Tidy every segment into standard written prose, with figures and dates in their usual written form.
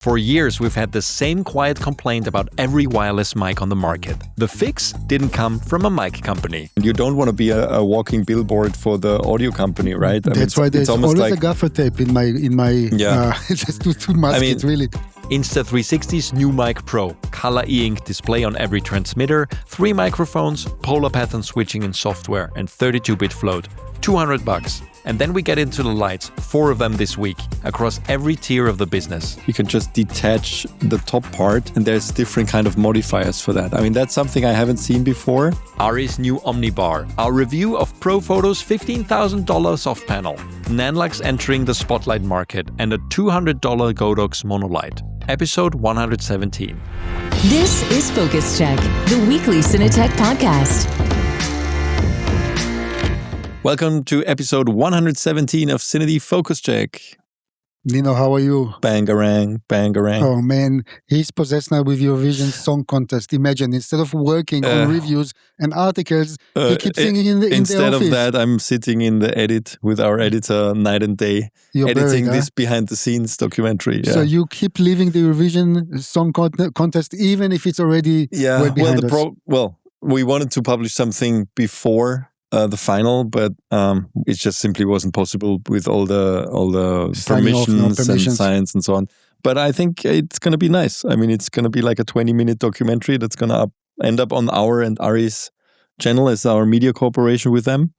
For years, we've had the same quiet complaint about every wireless mic on the market. The fix didn't come from a mic company. You don't want to be a walking billboard for the audio company, right? That's why there's always like a gaffer tape in my just to mask it, really. Insta360's new Mic Pro, color e-ink display on every transmitter, 3 microphones, polar pattern switching in software, and 32-bit float. $200. And then we get into the lights, 4 of them this week, across every tier of the business. You can just detach the top part, and there's different kind of modifiers for that. I mean, that's something I haven't seen before. ARRI's new Omnibar, our review of Profoto's $15,000 soft panel, NANLUX entering the spotlight market, and a $200 Godox monolight. Episode 117. This is Focus Check, the weekly CineTech podcast. Welcome to episode 117 of CineD Focus Check. Nino, how are you? Bangarang, bangarang. Oh man, he's possessed now with Eurovision Song Contest. Imagine, instead of working on reviews and articles, he keeps singing in the office. Instead of that, I'm sitting in the edit with our editor night and day, editing this behind-the-scenes documentary. Yeah. So you keep leaving the Eurovision Song Contest even if it's already well behind us. We wanted to publish something before the final, but it just simply wasn't possible with all the permissions and science and so on. But I think it's going to be nice. I mean, it's going to be like a 20-minute documentary that's going to end up on our and ARRI's channel as our media cooperation with them.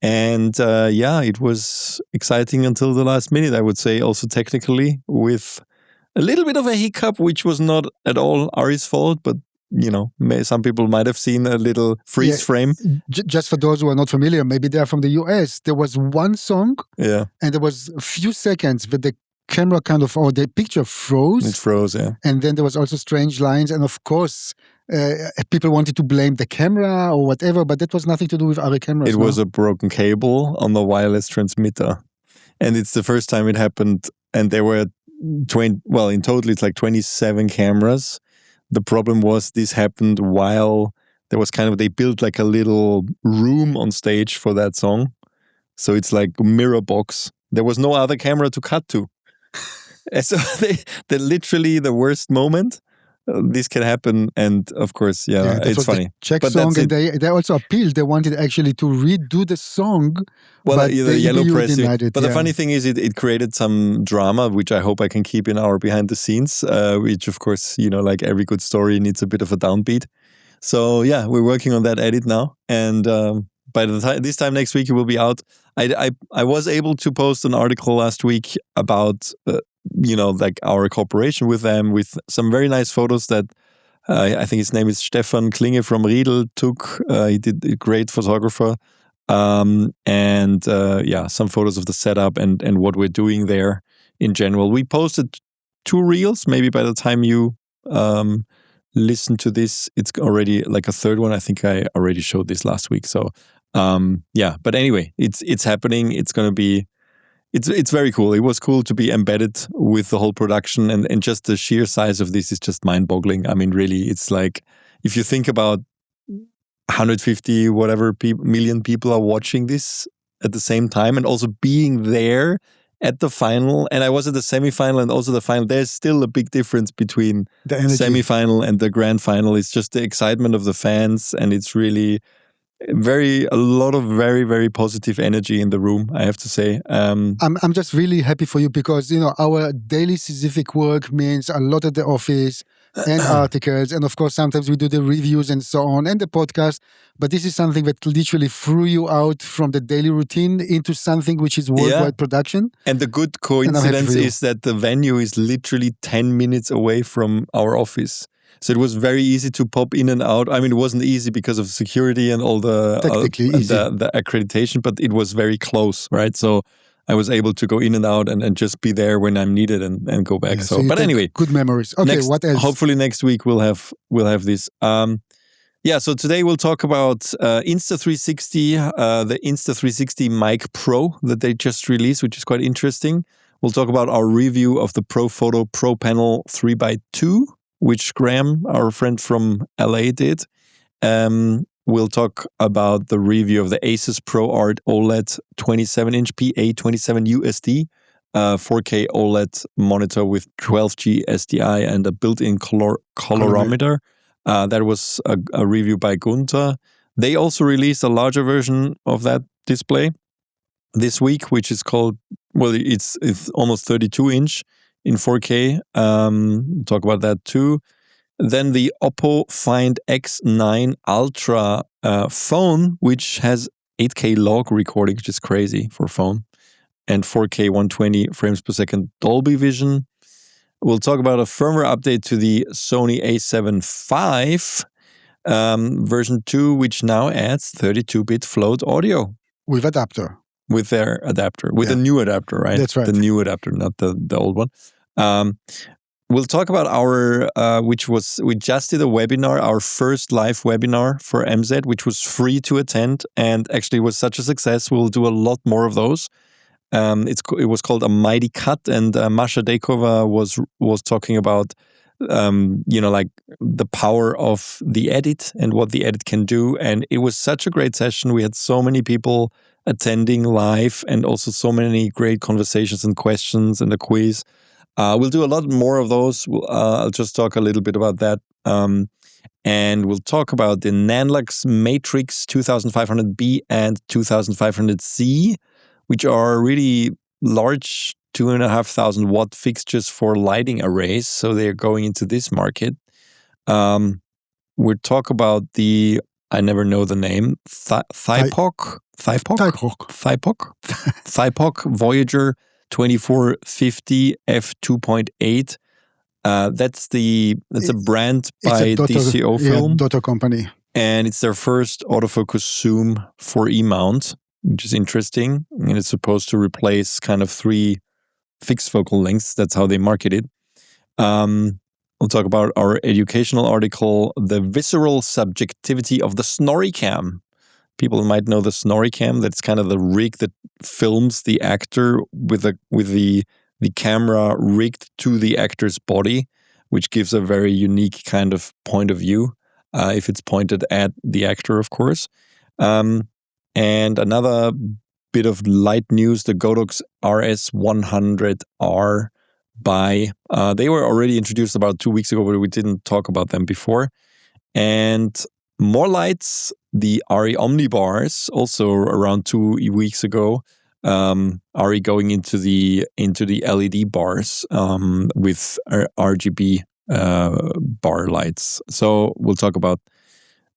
And it was exciting until the last minute, I would say, also technically, with a little bit of a hiccup, which was not at all ARRI's fault, but some people might have seen a little freeze frame. Just for those who are not familiar, maybe they're from the US. There was one song, and there was a few seconds where the camera or the picture froze. It froze, yeah. And then there was also strange lines. And of course, people wanted to blame the camera or whatever, but that was nothing to do with ARRI cameras. It was a broken cable on the wireless transmitter. And it's the first time it happened. And there were in total, it's like 27 cameras. The problem was this happened while there was they built like a little room on stage for that song. So it's like a mirror box. There was no other camera to cut to. And so they literally the worst moment. This can happen, and of course, it's funny. The Czech song, and they also appealed. They wanted actually to redo the song. Well, but the yellow press denied it. But the funny thing is, it created some drama, which I hope I can keep in our behind the scenes. Which, of course, like every good story needs a bit of a downbeat. So we're working on that edit now, and by the time this time next week it will be out. I was able to post an article last week about. Like our cooperation with them, with some very nice photos that I think his name is Stefan Klinge from Riedel took. He did a great photographer. Some photos of the setup and what we're doing there in general. We posted 2 reels. Maybe by the time you listen to this, it's already like a 3rd one. I think I already showed this last week. So, but anyway, it's happening. It's going to be It's very cool. It was cool to be embedded with the whole production, and just the sheer size of this is just mind-boggling. I mean, really, it's like if you think about 150 million people are watching this at the same time, and also being there at the final. And I was at the semifinal and also the final. There's still a big difference between the semifinal and the grand final. It's just the excitement of the fans, and it's really a lot of very, very positive energy in the room, I have to say. I'm just really happy for you because, our daily Sisyphic work means a lot at the office and articles. And of course, sometimes we do the reviews and so on and the podcast. But this is something that literally threw you out from the daily routine into something which is worldwide production. And the good coincidence is that the venue is literally 10 minutes away from our office. So it was very easy to pop in and out. I mean, it wasn't easy because of security and all the the accreditation, but it was very close, right? So I was able to go in and out and just be there when I'm needed and go back. So but anyway, good memories. Okay, what else? Hopefully next week we'll have this. So today we'll talk about Insta360, the Insta360 Mic Pro that they just released, which is quite interesting. We'll talk about our review of the Profoto ProPanel 3x2. Which Graham, our friend from LA, did. We'll talk about the review of the ASUS ProArt OLED 27-inch PA27 USD 4K OLED monitor with 12G SDI and a built-in colorimeter. That was a review by Gunther. They also released a larger version of that display this week, which is called, well, it's almost 32-inch in 4K. Talk about that too. Then the OPPO Find X9 Ultra phone, which has 8K log recording, which is crazy for a phone, and 4K 120 frames per second Dolby Vision. We'll talk about a firmware update to the Sony a7 IV version 2, which now adds 32-bit float audio. With adapter. With their adapter. With a new adapter, right? That's right. The new adapter, not the old one. We'll talk about our, we just did a webinar, our first live webinar for MZ, which was free to attend and actually was such a success. We'll do a lot more of those. It was called A Mighty Cut, and Masha Dekova was talking about, like the power of the edit and what the edit can do. And it was such a great session. We had so many people attending live and also so many great conversations and questions and a quiz. We'll do a lot more of those. I'll just talk a little bit about that. And we'll talk about the NANLUX Matrix 2500B and 2500C, which are really large 2,500 watt fixtures for lighting arrays. So they're going into this market. We'll talk about the, I never know the name, Thypoch Voyager 2450 f2.8. That's a brand by DCO Film. Daughter company. And it's their first autofocus zoom for E-mount, which is interesting. And it's supposed to replace kind of 3 fixed focal lengths. That's how they market it. We'll talk about our educational article, The Visceral Subjectivity of the SnorriCam. People might know the SnorriCam. That's kind of the rig that films the actor with the camera rigged to the actor's body, which gives a very unique kind of point of view, if it's pointed at the actor, of course. And another bit of light news, the Godox RS100R they were already introduced about 2 weeks ago, but we didn't talk about them before. And more lights, the ARRI Omnibars, also around 2 weeks ago, ARRI going into the LED bars with RGB bar lights. So we'll talk about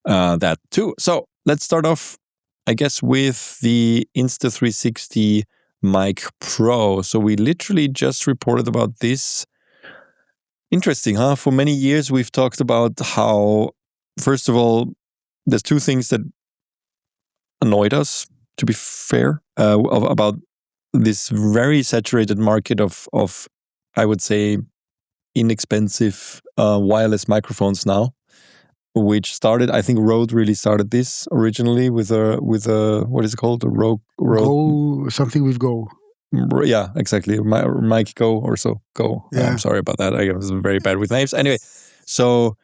that too. So let's start off, I guess, with the Insta360 Mic Pro. So we literally just reported about this. Interesting, huh? For many years, we've talked about how, first of all, there's 2 things that annoyed us, to be fair, about this very saturated market of I would say, inexpensive wireless microphones now, which started, I think Rode really started this originally with a what is it called? A Rode Go, something with Go. Yeah, exactly. Mic Go or so. Go. Yeah. I'm sorry about that. I was very bad with names. Anyway, so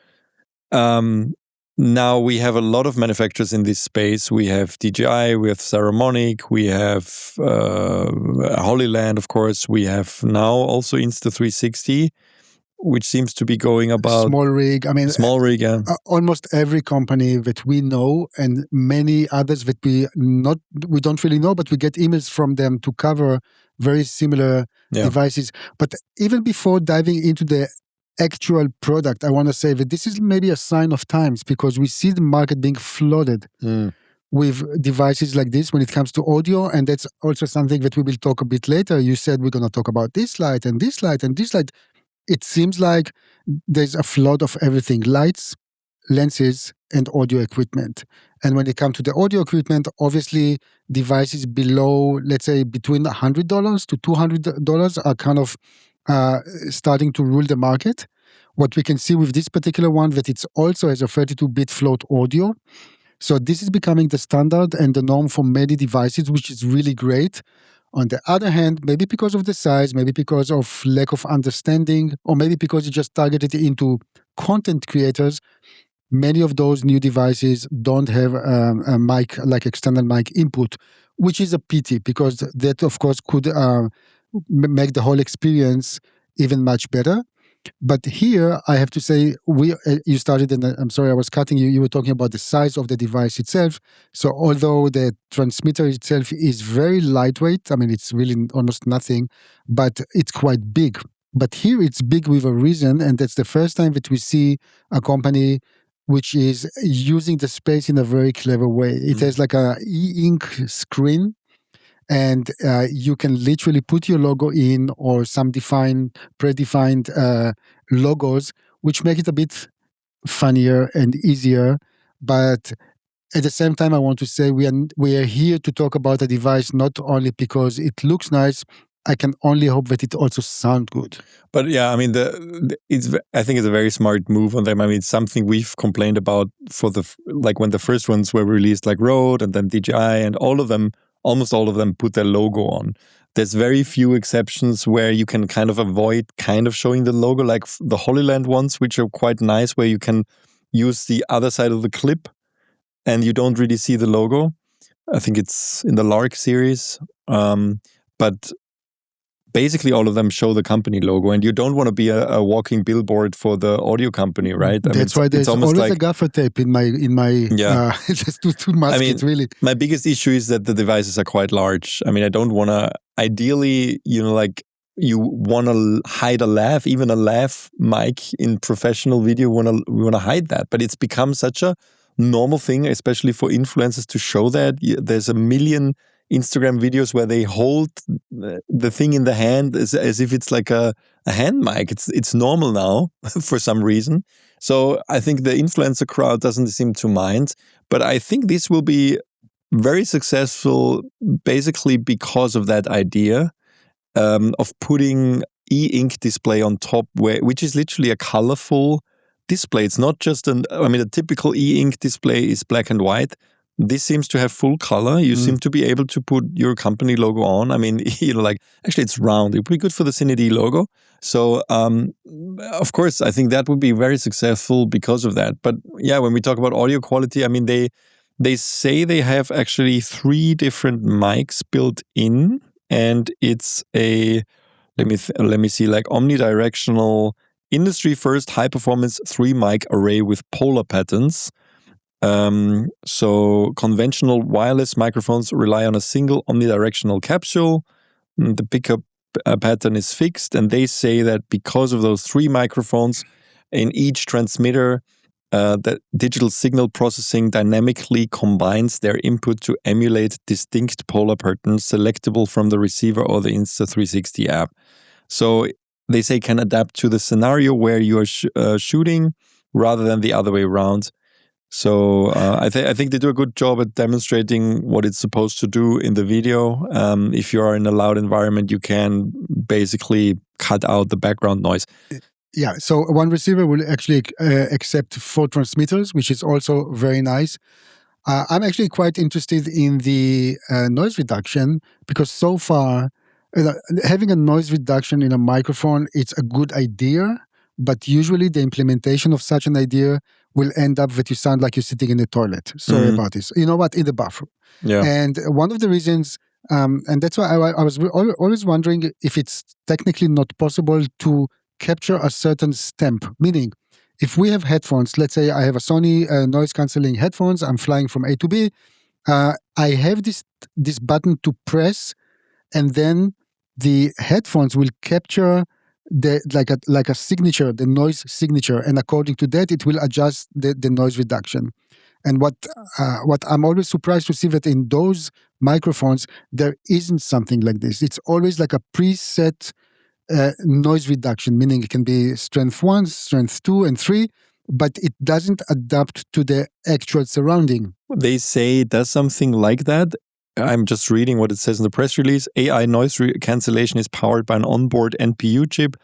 now we have a lot of manufacturers in this space. We have DJI, we have Saramonic, we have Holyland, of course. We have now also Insta360, which seems to be going about small rig. I mean, small rig. Yeah. Almost every company that we know and many others that we don't really know, but we get emails from them to cover very similar devices. But even before diving into the actual product, I want to say that this is maybe a sign of times, because we see the market being flooded with devices like this when it comes to audio. And that's also something that we will talk a bit later. You said we're going to talk about this light and this light and this light. It seems like there's a flood of everything: lights, lenses, and audio equipment. And when it comes to the audio equipment, obviously devices below, let's say, between $100 to $200 are kind of starting to rule the market. What we can see with this particular one, that it's also has a 32-bit float audio. So this is becoming the standard and the norm for many devices, which is really great. On the other hand, maybe because of the size, maybe because of lack of understanding, or maybe because you just targeted into content creators, many of those new devices don't have a mic, like external mic input, which is a pity, because that, of course, could make the whole experience even much better. But here, I have to say, you started, and I'm sorry I was cutting you. You were talking about the size of the device itself. So although the transmitter itself is very lightweight, I mean, it's really almost nothing, but it's quite big. But here it's big with a reason, and that's the first time that we see a company which is using the space in a very clever way. It has like a e-ink screen, and you can literally put your logo in or some predefined logos, which make it a bit funnier and easier. But at the same time, I want to say we are here to talk about a device not only because it looks nice. I can only hope that it also sounds good. But yeah, I mean, I think it's a very smart move on them. I mean, it's something we've complained about for like when the first ones were released, like Rode and then DJI, and almost all of them put their logo on. There's very few exceptions where you can kind of avoid kind of showing the logo, like the HoloLens ones, which are quite nice, where you can use the other side of the clip and you don't really see the logo. I think it's in the Lark series. But basically all of them show the company logo, and you don't want to be a walking billboard for the audio company, right? That's why there's always a gaffer tape in my just to mask it, really. My biggest issue is that the devices are quite large. I mean, I don't want to, ideally, like you want to hide a lav, even a lav mic in professional video, we want to hide that. But it's become such a normal thing, especially for influencers, to show that. There's a million Instagram videos where they hold the thing in the hand as if it's like a hand mic. It's normal now for some reason. So I think the influencer crowd doesn't seem to mind. But I think this will be very successful basically because of that idea of putting e-ink display on top, which is literally a colorful display. It's not just a typical e-ink display is black and white. This seems to have full color. You seem to be able to put your company logo on. I mean, actually it's round. It'd be good for the CineD logo. So, of course, I think that would be very successful because of that. But yeah, when we talk about audio quality, I mean, they say they have actually 3 different mics built in, and it's a, let me see, like omnidirectional, industry first high performance 3 mic array with polar patterns. So conventional wireless microphones rely on a single omnidirectional capsule. The pickup pattern is fixed, and they say that because of those 3 microphones in each transmitter, that digital signal processing dynamically combines their input to emulate distinct polar patterns selectable from the receiver or the Insta360 app. So they say can adapt to the scenario where you are shooting rather than the other way around. So I think they do a good job at demonstrating what it's supposed to do in the video. If you are in a loud environment, you can basically cut out the background noise. Yeah, so one receiver will actually accept 4 transmitters, which is also very nice. I'm actually quite interested in the noise reduction, because so far, having a noise reduction in a microphone, it's a good idea, but usually the implementation of such an idea will end up that you sound like you're sitting in the toilet. Sorry about this. You know what? In the bathroom. Yeah. And one of the reasons, and that's why I was always wondering if it's technically not possible to capture a certain stamp. Meaning, if we have headphones, let's say I have a Sony noise cancelling headphones, I'm flying from A to B, I have this button to press, and then the headphones will capture like a signature, the noise signature, and according to that, it will adjust the noise reduction. And what I'm always surprised to see that in those microphones there isn't something like this. It's always like a preset noise reduction, meaning it can be strength 1, strength 2, and 3, but it doesn't adapt to the actual surrounding. They say it does something like that. I'm just reading what it says in the press release. AI noise cancellation is powered by an onboard NPU chip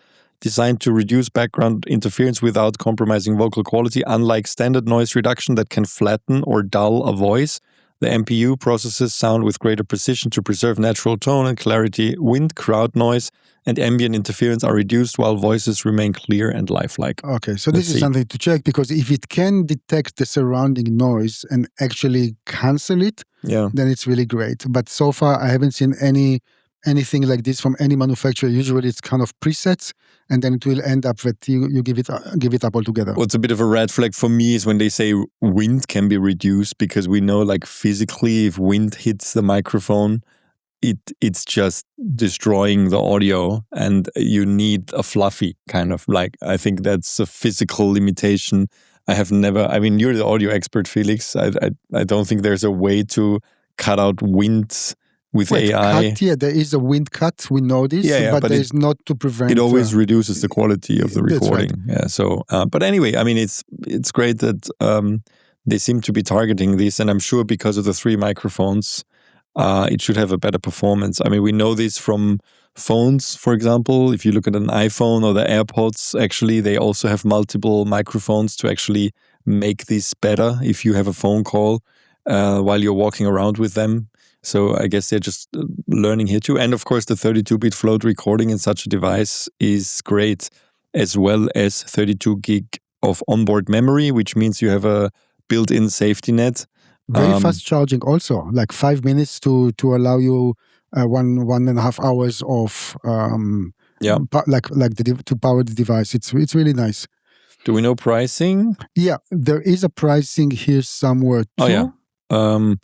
designed to reduce background interference without compromising vocal quality. Unlike standard noise reduction that can flatten or dull a voice, the NPU processes sound with greater precision to preserve natural tone and clarity. Wind, crowd noise, and ambient interference are reduced while voices remain clear and lifelike. Okay, so this is something to check, because if it can detect the surrounding noise and actually cancel it, then it's really great. But so far, I haven't seen any anything like this from any manufacturer. Usually it's kind of presets, and then it will end up that you give it up altogether. What's a bit of a red flag for me is when they say wind can be reduced, because we know like physically if wind hits the microphone, it's just destroying the audio, and you need a fluffy kind of like, I think that's a physical limitation. You're the audio expert, Felix. I don't think there's a way to cut out wind with AI. There is a wind cut, we know this, but there is not to prevent. It always reduces the quality of the recording. Right. Yeah. So, but anyway, I mean, it's great that they seem to be targeting this, and I'm sure because of the 3 microphones, it should have a better performance. I mean, we know this from phones, for example. If you look at an iPhone or the AirPods, actually, they also have multiple microphones to actually make this better if you have a phone call while you're walking around with them. So I guess they're just learning here too. And of course, the 32-bit float recording in such a device is great, as well as 32 gig of onboard memory, which means you have a built-in safety net. Very fast charging also, like 5 minutes to allow you 1.5 hours of to power the device. It's really nice. Do we know pricing? Yeah, there is a pricing here somewhere too. Oh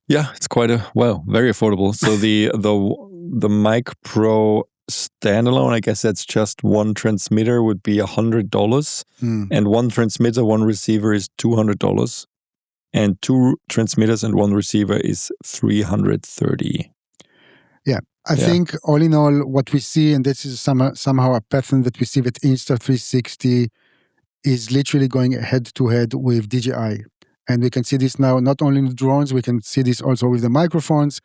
yeah. It's quite very affordable. So the Mic Pro standalone, I guess that's just one transmitter, would be $100, and one transmitter, one receiver is $200. And 2 transmitters and 1 receiver is $330. Yeah, I think all in all, what we see, and this is somehow a pattern that we see with Insta360, is literally going head to head with DJI. And we can see this now not only in the drones, we can see this also with the microphones.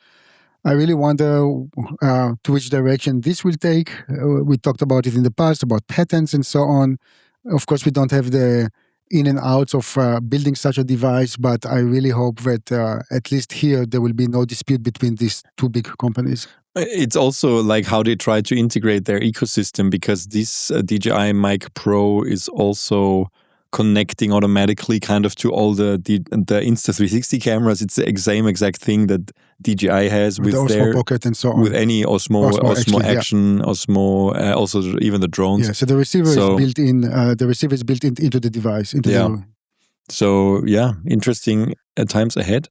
I really wonder to which direction this will take. We talked about it in the past, about patents and so on. Of course, we don't have the in and outs of building such a device, but I really hope that at least here there will be no dispute between these 2 big companies. It's also like how they try to integrate their ecosystem, because this DJI Mic Pro is also connecting automatically kind of to all the Insta360 cameras. It's the same exact thing that DJI has with the their Osmo Pocket and so on. With any Osmo Action, Osmo, also even the drones. Yeah, so the receiver is built in. The receiver is built into the device. So interesting times ahead.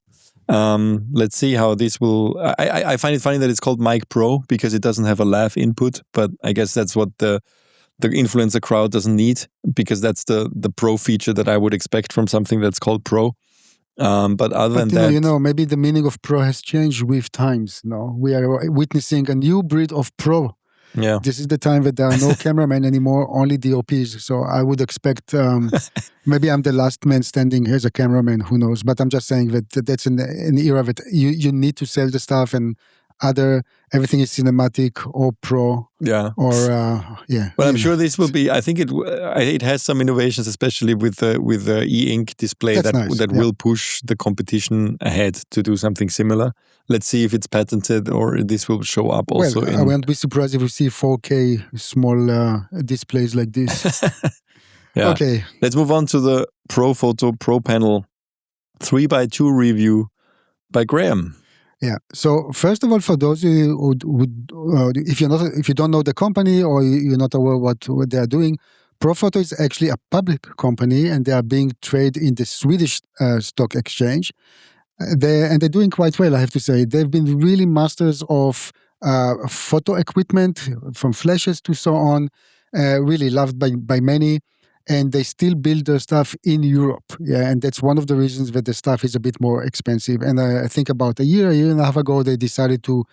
Let's see how this will. I find it funny that it's called Mic Pro because it doesn't have a lav input, but I guess that's what the influencer crowd doesn't need, because that's the pro feature that I would expect from something that's called Pro. But other than that, maybe the meaning of Pro has changed with times. No, we are witnessing a new breed of Pro. Yeah, this is the time that there are no cameramen anymore, only DOPs. So I would expect maybe I'm the last man standing as a cameraman. Who knows? But I'm just saying that that's an era that you need to sell the stuff, and everything is cinematic or pro. But I'm sure this will be. I think it has some innovations, especially with the e-ink display that will push the competition ahead to do something similar. Let's see if it's patented or this will show up also. I won't be surprised if we see 4K small displays like this. Okay, let's move on to the Profoto ProPanel 3x2 review by Graham. Yeah. So first of all, for those who if you don't know the company or you're not aware what they are doing, Profoto is actually a public company, and they are being traded in the Swedish stock exchange. They're doing quite well, I have to say. They've been really masters of photo equipment, from flashes to so on, really loved by many. And they still build their stuff in Europe. Yeah, and that's one of the reasons that the stuff is a bit more expensive. And I think about a year and a half ago, they decided to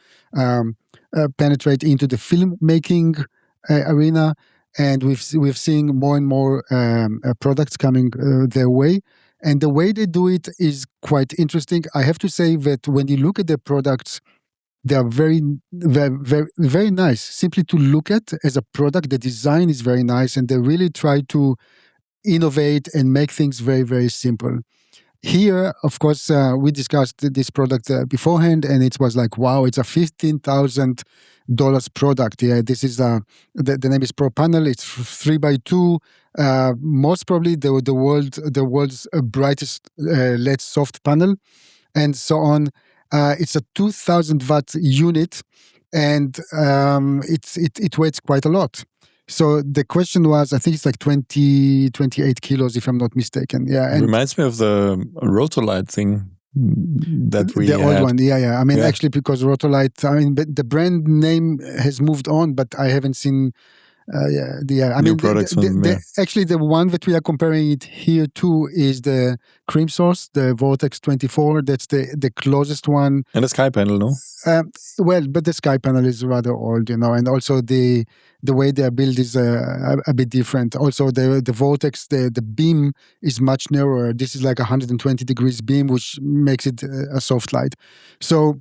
penetrate into the filmmaking arena. And we've seen more and more products coming their way. And the way they do it is quite interesting. I have to say that when you look at their products, they are very, very, very, very nice. Simply to look at as a product, the design is very nice, and they really try to innovate and make things very, very simple. Here, of course, we discussed this product beforehand, and it was like, wow, it's a $15,000 product. Yeah, this is the name is ProPanel. It's 3x2. Most probably the world's brightest LED soft panel, and so on. It's a 2,000 watt unit, and it weighs quite a lot. So the question was, I think it's like 28 kilos, if I'm not mistaken. Yeah, It and reminds me of the Rotolite thing that we the had. old one. Yeah. I mean, Yeah. actually, because Rotolite, I mean, but the brand name has moved on, but I haven't seen. I New mean, products from, actually, the one that we are comparing it here to is the cream source, the Vortex 24. That's the closest one. And the sky panel, no? Well, but the sky panel is rather old, and also the way they are built is a bit different. Also, the Vortex, the beam is much narrower. This is like 120 degrees beam, which makes it a soft light. So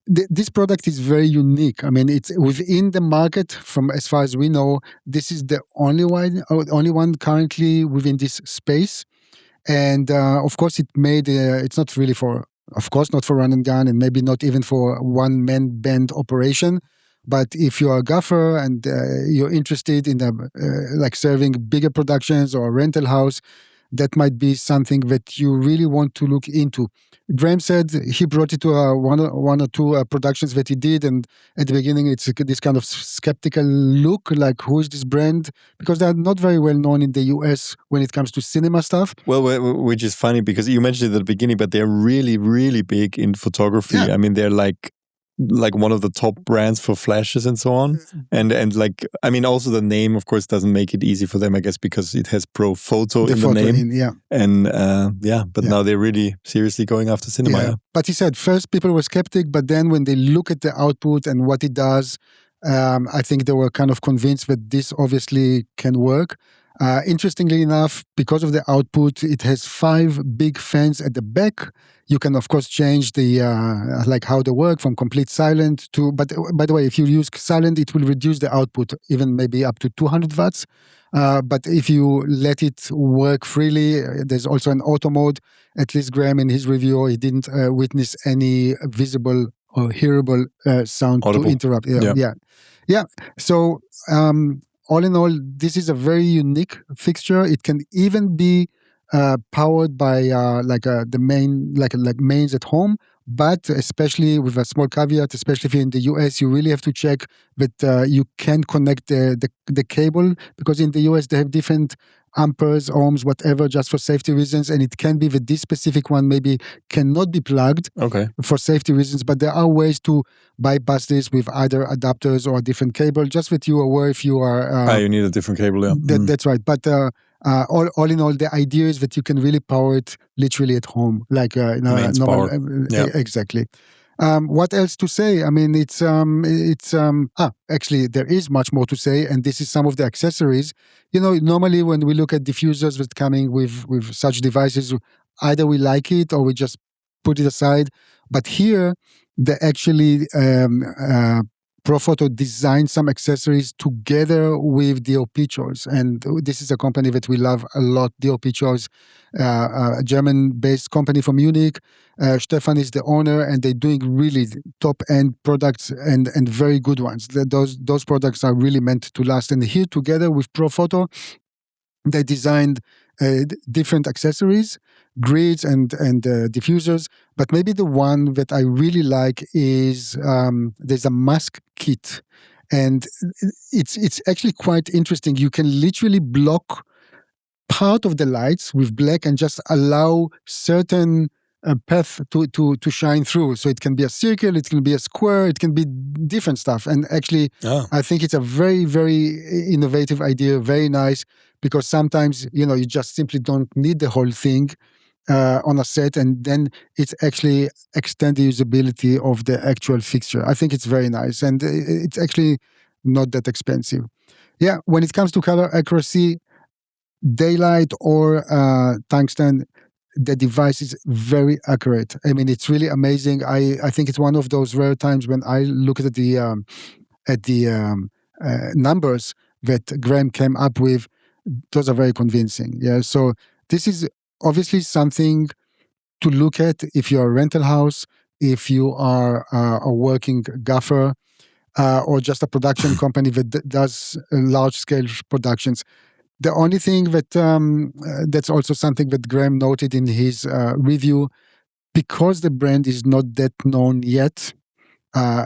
this product is very unique. I mean, it's within the market. From as far as we know, this is the only one currently within this space. And of course, it's not really of course, not for run and gun, and maybe not even for one-man band operation. But if you're a gaffer and you're interested in like serving bigger productions or a rental house, that might be something that you really want to look into. Graham said he brought it to one or two productions that he did, and at the beginning it's this kind of skeptical look, like, who is this brand? Because they're not very well known in the US when it comes to cinema stuff. Well, which is funny because you mentioned it at the beginning, but they're really, really big in photography. Yeah. I mean, they're like one of the top brands for flashes and so on. And like, I mean, also the name, of course, doesn't make it easy for them, I guess, because it has Profoto in the name. And but now they're really seriously going after cinema. Yeah. But he said first people were skeptic, but then when they look at the output and what it does, I think they were kind of convinced that this obviously can work. Interestingly enough, because of the output, it has 5 big fans at the back. You can, of course, change the like how they work from complete silent to. But by the way, if you use silent, it will reduce the output even maybe up to 200 watts. But if you let it work freely, there's also an auto mode. At least Graham, in his review, he didn't witness any visible or hearable sound Audible. to interrupt. Yeah. So all in all, this is a very unique fixture. It can even be powered by the mains at home, but especially with a small caveat, especially if you're in the US, you really have to check that you can connect the cable, because in the US they have different amperes, ohms, whatever, just for safety reasons, and it can be that this specific one maybe cannot be plugged for safety reasons, but there are ways to bypass this with either adapters or a different cable, just that you are aware if you are... you need a different cable, yeah. That's right, but all in all, the idea is that you can really power it literally at home, like Mains normal. power. Exactly. What else to say? I mean, actually, there is much more to say, and this is some of the accessories. Normally when we look at diffusers that's coming with such devices, either we like it or we just put it aside. But here, they actually Profoto designed some accessories together with DOP Choice. And this is a company that we love a lot, DOP Choice, a German-based company from Munich. Stefan is the owner, and they're doing really top-end products and very good ones. Those products are really meant to last. And here, together with Profoto, they designed different accessories, grids and diffusers. But maybe the one that I really like is there's a mask kit, and it's actually quite interesting. You can literally block part of the lights with black and just allow certain path to shine through. So it can be a circle, it can be a square, it can be different stuff. And actually, I think it's a very, very innovative idea, very nice, because sometimes, you just simply don't need the whole thing on a set, and then it's actually extend the usability of the actual fixture. I think it's very nice, and it's actually not that expensive. Yeah, when it comes to color accuracy, daylight or tungsten, the device is very accurate. I mean, it's really amazing. I think it's one of those rare times when I look at the numbers that Graham came up with. Those are very convincing. Yeah, so this is obviously something to look at if you're a rental house, if you are a working gaffer, or just a production company that does large-scale productions. The only thing that that's also something that Graham noted in his review, because the brand is not that known yet,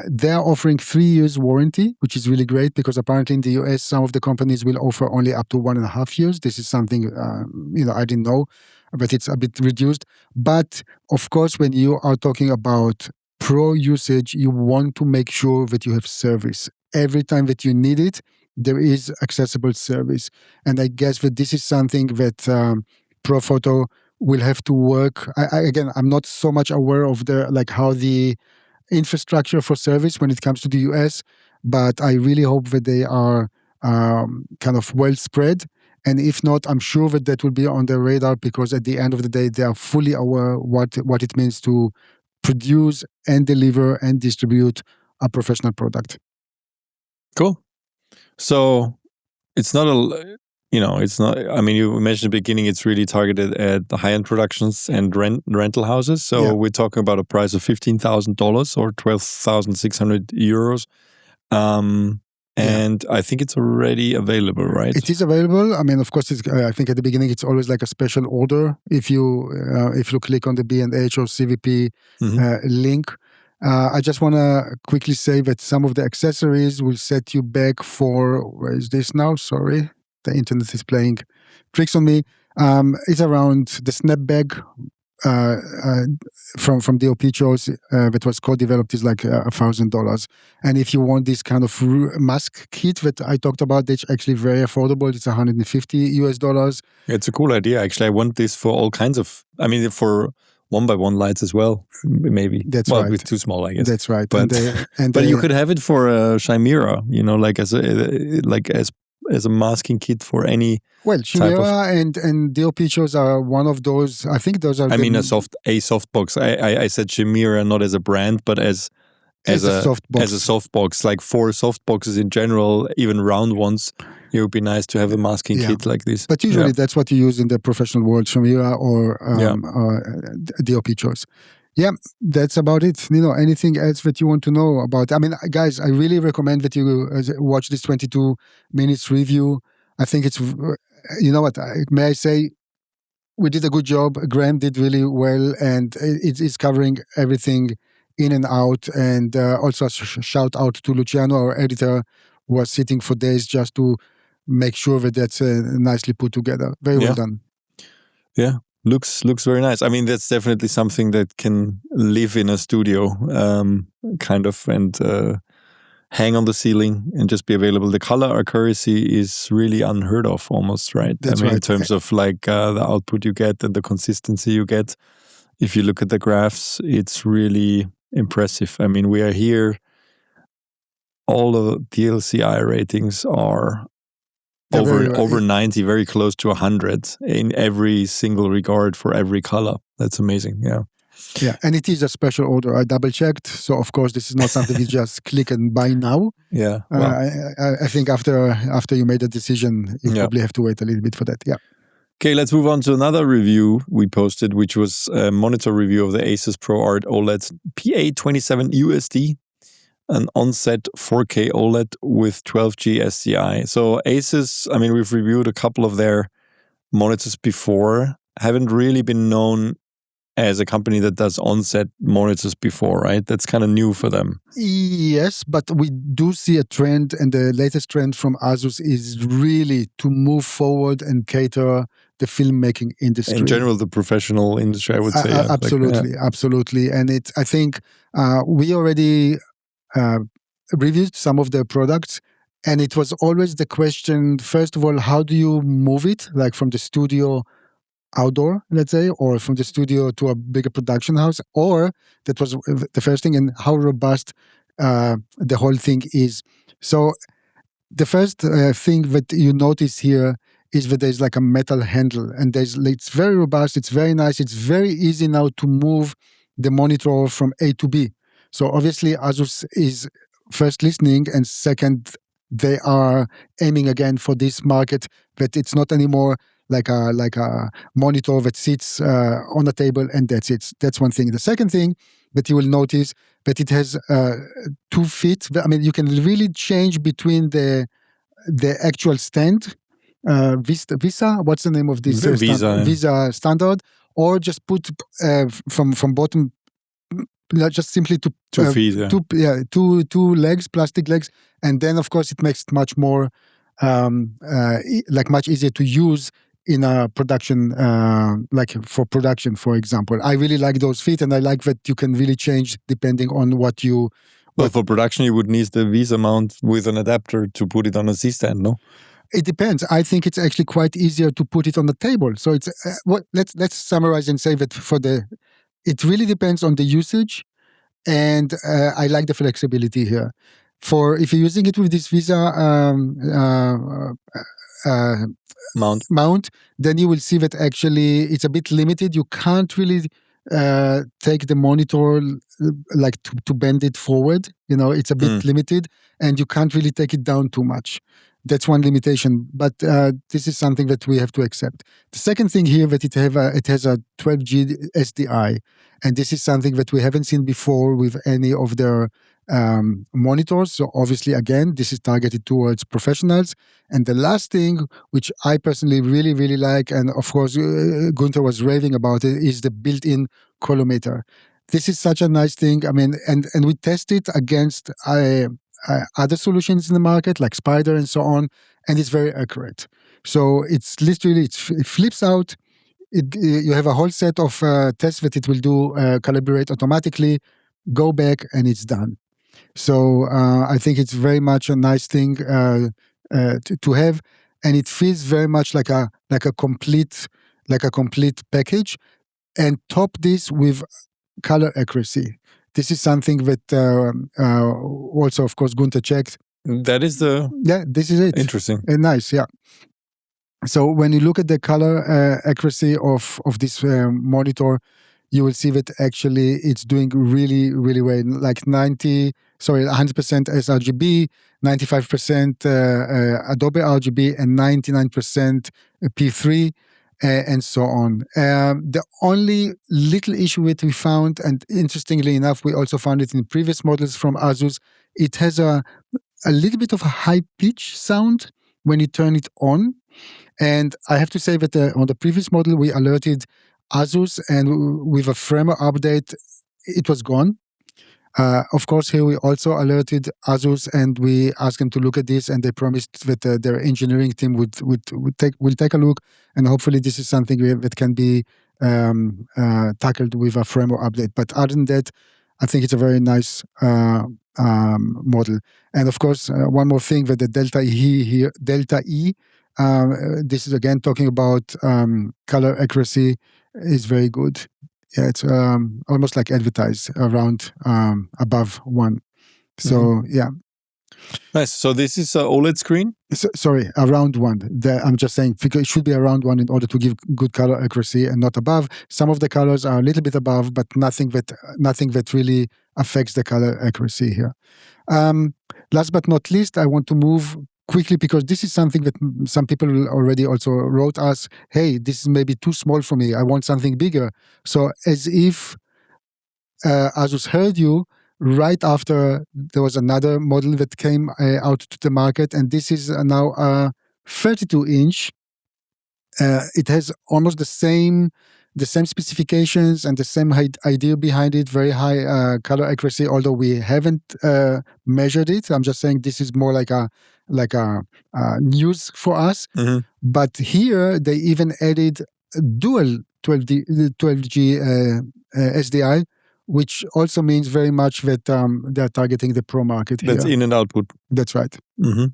they are offering 3 years warranty, which is really great because apparently in the US, some of the companies will offer only up to 1.5 years. This is something, I didn't know, but it's a bit reduced. But of course, when you are talking about pro usage, you want to make sure that you have service. Every time that you need it, there is accessible service. And I guess that this is something that Profoto will have to work. Again, I'm not so much aware of how the infrastructure for service when it comes to the US, but I really hope that they are kind of well spread. And if not, I'm sure that will be on their radar because at the end of the day, they are fully aware what it means to produce and deliver and distribute a professional product. Cool. So it's not it's not, I mean, you mentioned at the beginning, it's really targeted at the high-end productions and rental houses. So we're talking about a price of $15,000 or 12,600 euros. And I think it's already available, right? It is available. I mean, of course, I think at the beginning, it's always like a special order. If you click on the B&H or CVP link, I just want to quickly say that some of the accessories will set you back for, where is this now? Sorry. The internet is playing tricks on me. It's around the snap bag from the OPPO that was co-developed is like $1,000. And if you want this kind of mask kit that I talked about, it's actually very affordable. It's $150. It's a cool idea. Actually, I want this for all kinds of, for 1x1 lights as well, maybe. That's right. With too small, I guess. That's right. But, but you could have it for a Chimera, as a masking kit for any. Well, Chimera and the OPPOs are one of those. I think those are. a softbox. I said Chimera not as a brand, but as a softbox. As a softbox, like for softboxes in general, even round ones. It would be nice to have a masking kit like this. But usually that's what you use in the professional world, Chimera or the OPPOs. Yeah, that's about it. Anything else that you want to know about? I mean, guys, I really recommend that you watch this 22 minutes review. I think it's, may I say, we did a good job. Graham did really well, and it's covering everything in and out. And also a shout out to Luciano, our editor, who was sitting for days just to make sure that that's nicely put together. Very well done. Yeah. Looks very nice. I mean, that's definitely something that can live in a studio, kind of, and hang on the ceiling and just be available. The color accuracy is really unheard of, almost, right? That's right. In terms of the output you get and the consistency you get. If you look at the graphs, it's really impressive. I mean, we are here. All the DLCI ratings are over 90, very close to 100 in every single regard for every color. That's amazing. Yeah, and it is a special order. I double checked, so of course this is not something you just click and buy now. Yeah, I think after you made a decision, you probably have to wait a little bit for that. Yeah. Okay, let's move on to another review we posted, which was a monitor review of the ASUS ProArt OLED PA27 USD. An on-set 4K OLED with 12G SDI. So ASUS, I mean, we've reviewed a couple of their monitors before. Haven't really been known as a company that does on-set monitors before, right? That's kind of new for them. Yes, but we do see a trend, and the latest trend from ASUS is really to move forward and cater the filmmaking industry. In general, the professional industry, I would say. Absolutely. And I think we already reviewed some of their products, and it was always the question, first of all, how do you move it, like from the studio outdoor, let's say, or from the studio to a bigger production house, or that was the first thing, and how robust the whole thing is. So the first thing that you notice here is that there's like a metal handle, and it's very robust, it's very nice, it's very easy now to move the monitor from A to B. So obviously ASUS is first listening, and second, they are aiming again for this market, that it's not anymore like a monitor that sits on a table and that's it. That's one thing. The second thing that you will notice that it has 2 feet. I mean, you can really change between the actual stand, Visa. What's the name of this? Visa Visa standard, or just put from bottom just simply two feet, two legs, plastic legs, and then of course it makes it much more much easier to use in a production, like for production, for example. I really like those feet, and I like that you can really change depending on what you. Well, for production, you would need the Visa mount with an adapter to put it on a C-stand, no? It depends. I think it's actually quite easier to put it on the table. So it's let's summarize and say that it really depends on the usage, and I like the flexibility here. If you're using it with this Visa mount, then you will see that actually it's a bit limited. You can't really take the monitor like to bend it forward. It's a bit limited, and you can't really take it down too much. That's one limitation, but this is something that we have to accept. The second thing here that it has a 12G SDI, and this is something that we haven't seen before with any of their monitors. So obviously, again, this is targeted towards professionals. And the last thing, which I personally really, really like, and of course Gunther was raving about it, is the built-in Colorimeter. This is such a nice thing. I mean, and we test it against other solutions in the market, like Spider and so on, and it's very accurate. So it's literally, it flips out. You have a whole set of tests that it will do, calibrate automatically, go back, and it's done. So I think it's very much a nice thing to have, and it feels very much like a complete package, and top this with color accuracy. This is something that also, of course, Gunther checked. This is it. Interesting. Nice, yeah. So when you look at the color accuracy of this monitor, you will see that actually it's doing really, really well. Like 100% sRGB, 95% Adobe RGB, and 99% P3. And so on. The only little issue that we found, and interestingly enough, we also found it in previous models from ASUS, it has a little bit of a high pitch sound when you turn it on. And I have to say that on the previous model, we alerted ASUS, and with a firmware update, it was gone. Of course, here we also alerted ASUS, and we asked them to look at this, and they promised that their engineering team will take a look, and hopefully this is something that can be tackled with a firmware update. But other than that, I think it's a very nice model. And of course, one more thing, that the Delta E, this is again talking about color accuracy, is very good. Yeah, it's almost like advertised, around above 1. So, yeah. Nice. So this is an OLED screen? Sorry, around 1. I'm just saying it should be around 1 in order to give good color accuracy, and not above. Some of the colors are a little bit above, but nothing that really affects the color accuracy here. Last but not least, I want to move quickly, because this is something that some people already also wrote us, hey, this is maybe too small for me, I want something bigger. So as if ASUS heard you, right after there was another model that came out to the market, and this is now a 32-inch. It has almost the same specifications and the same idea behind it, very high color accuracy, although we haven't measured it. I'm just saying this is more like a news for us. Mm-hmm. But here they even added dual 12G SDI, which also means very much that they're targeting the pro market here. That's in and output. That's right. Mm-hmm.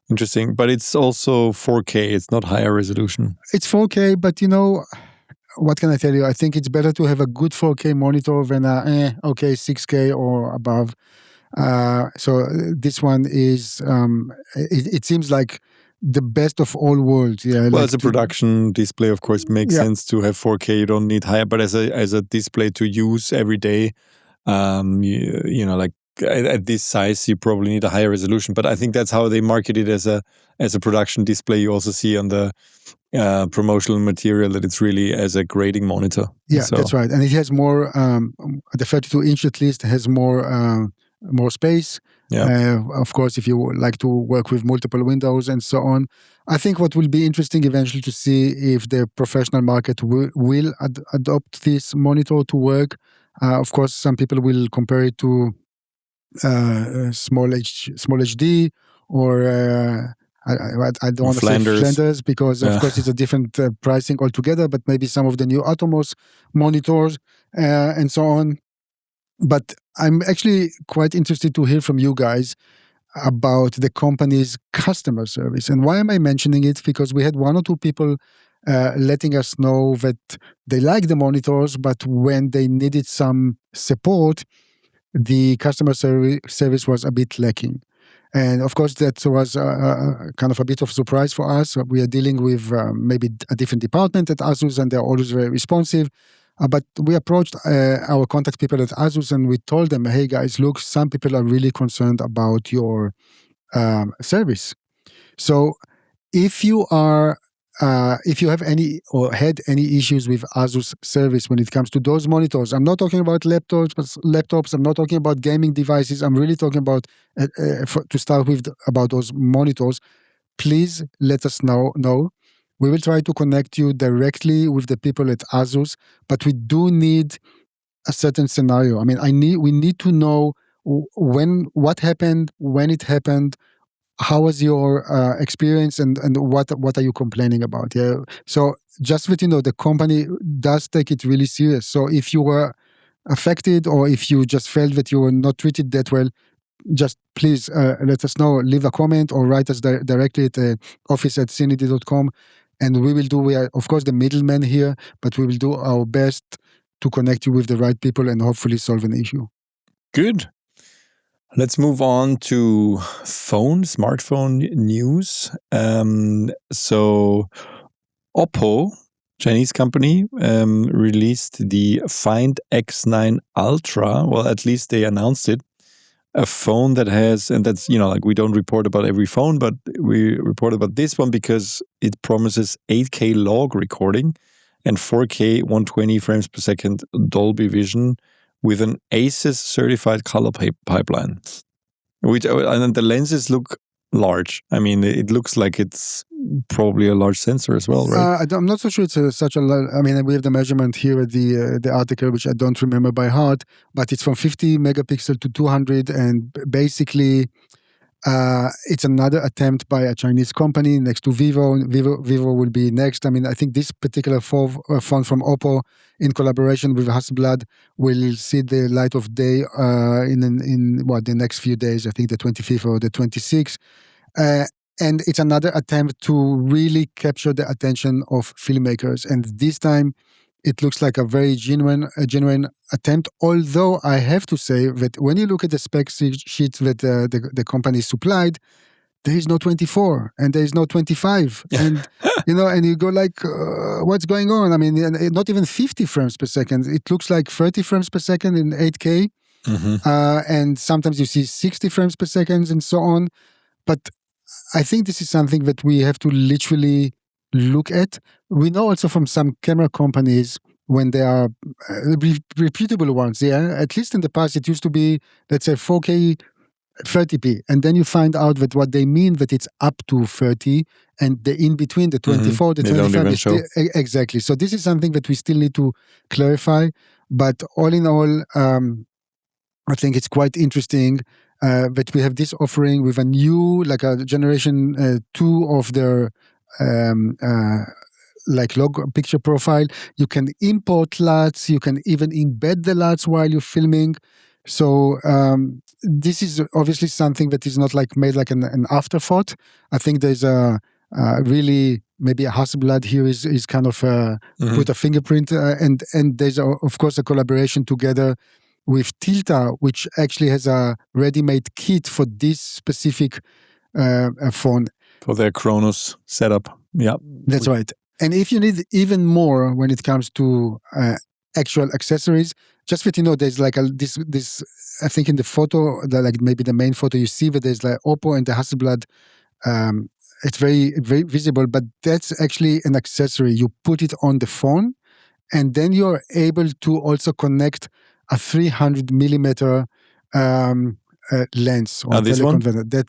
Interesting. But it's also 4K. It's not higher resolution. It's 4K, but what can I tell you? I think it's better to have a good 4K monitor than 6K or above. So this one is, it seems like the best of all worlds. Yeah. Well, as a production display, of course, makes sense to have 4K. You don't need higher, but as a display to use every day, like at this size, you probably need a higher resolution. But I think that's how they market it as a production display. You also see on the promotional material that it's really as a grading monitor. Yeah, that's right. And it has more, the 32-inch at least has more space. Yeah. Of course, if you like to work with multiple windows and so on. I think what will be interesting eventually to see if the professional market will adopt this monitor to work. Of course, some people will compare it to small HD or I don't want to say Flanders because of course it's a different pricing altogether, but maybe some of the new Atomos monitors and so on. But I'm actually quite interested to hear from you guys about the company's customer service. And why am I mentioning it? Because we had one or two people letting us know that they like the monitors, but when they needed some support, the customer service was a bit lacking. And of course, that was kind of a bit of a surprise for us. We are dealing with maybe a different department at ASUS, and they're always very responsive. But we approached our contact people at ASUS, and we told them, hey guys, look, some people are really concerned about your service. So if you have any or had any issues with ASUS service when it comes to those monitors, I'm not talking about laptops, I'm not talking about gaming devices, I'm really talking about, to start with, about those monitors, please let us know. We will try to connect you directly with the people at ASUS, but we do need a certain scenario. I mean, we need to know what happened, when it happened, how was your experience, and what are you complaining about? Yeah. So just that you know, the company does take it really serious. So if you were affected or if you just felt that you were not treated that well, just please let us know, leave a comment or write us directly at office@cined.com, and we are of course the middleman here, but we will do our best to connect you with the right people and hopefully solve an issue. Good. Let's move on to smartphone news. So OPPO, Chinese company, released the Find X9 Ultra. Well, at least they announced it. A phone that has, and that's, like we don't report about every phone, but we report about this one because it promises 8K log recording and 4K 120 frames per second Dolby Vision with an ASUS certified color pipeline. And the lenses look large. I mean, it looks like it's probably a large sensor as well, right? I'm not so sure it's such a large. I mean, we have the measurement here at the article, which I don't remember by heart, but it's from 50 megapixel to 200, and basically it's another attempt by a Chinese company next to Vivo. Vivo will be next. I mean, I think this particular phone from OPPO, in collaboration with Hasselblad, will see the light of day in the next few days. I think the 25th or the 26th. And it's another attempt to really capture the attention of filmmakers. And this time, it looks like a very genuine attempt. Although I have to say that when you look at the spec sheets that the company supplied, there is no 24 and there is no 25, and and you go like, what's going on? I mean, not even 50 frames per second. It looks like 30 frames per second in 8K, and sometimes you see 60 frames per second and so on. But I think this is something that we have to literally look at. We know also from some camera companies, when they are reputable ones, at least in the past it used to be, let's say, 4K 30p, and then you find out that what they mean that it's up to 30, and the in between, the 24, the 25 is still, exactly. So this is something that we still need to clarify. But all in all, I think it's quite interesting that we have this offering with a new, like a generation 2 of their like log picture profile. You can import LUTs, you can even embed the LUTs while you're filming. So this is obviously something that is not like made like an afterthought. I think there's a really, maybe a Hasselblad here is kind of put a fingerprint, and there's of course a collaboration together with Tilta, which actually has a ready-made kit for this specific phone. For their Chronos setup. Yeah. That's right. And if you need even more when it comes to actual accessories, just that there's like this. I think in the photo, like maybe the main photo, you see that there's like OPPO and the Hasselblad. It's very, very visible, but that's actually an accessory. You put it on the phone, and then you're able to also connect a 300 millimeter lens. This one?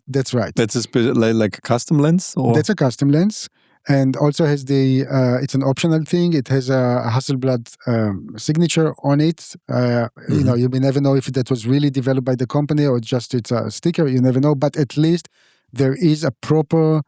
That's right. That's like a custom lens? Or? That's a custom lens. and also has the it's an optional thing. It has a Hasselblad signature on it. You know, you may never know if that was really developed by the company or just it's a sticker. You never know, but at least there is a proper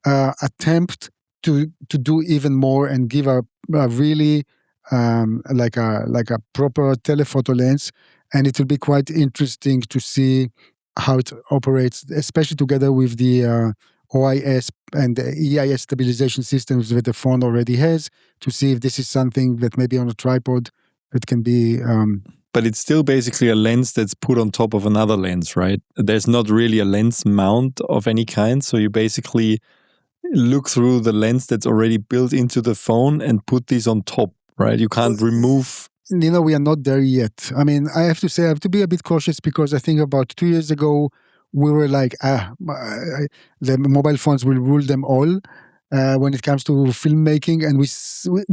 attempt to do even more and give a really like a proper telephoto lens, and it will be quite interesting to see how it operates, especially together with the OIS and the EIS stabilization systems that the phone already has, to see if this is something that maybe on a tripod that can be. But it's still basically a lens that's put on top of another lens, right? There's not really a lens mount of any kind. So you basically look through the lens that's already built into the phone and put these on top, right? You can't remove. You know, we are not there yet. I mean, I have to say, I have to be a bit cautious, because I think about 2 years ago, we were like, the mobile phones will rule them all when it comes to filmmaking. And we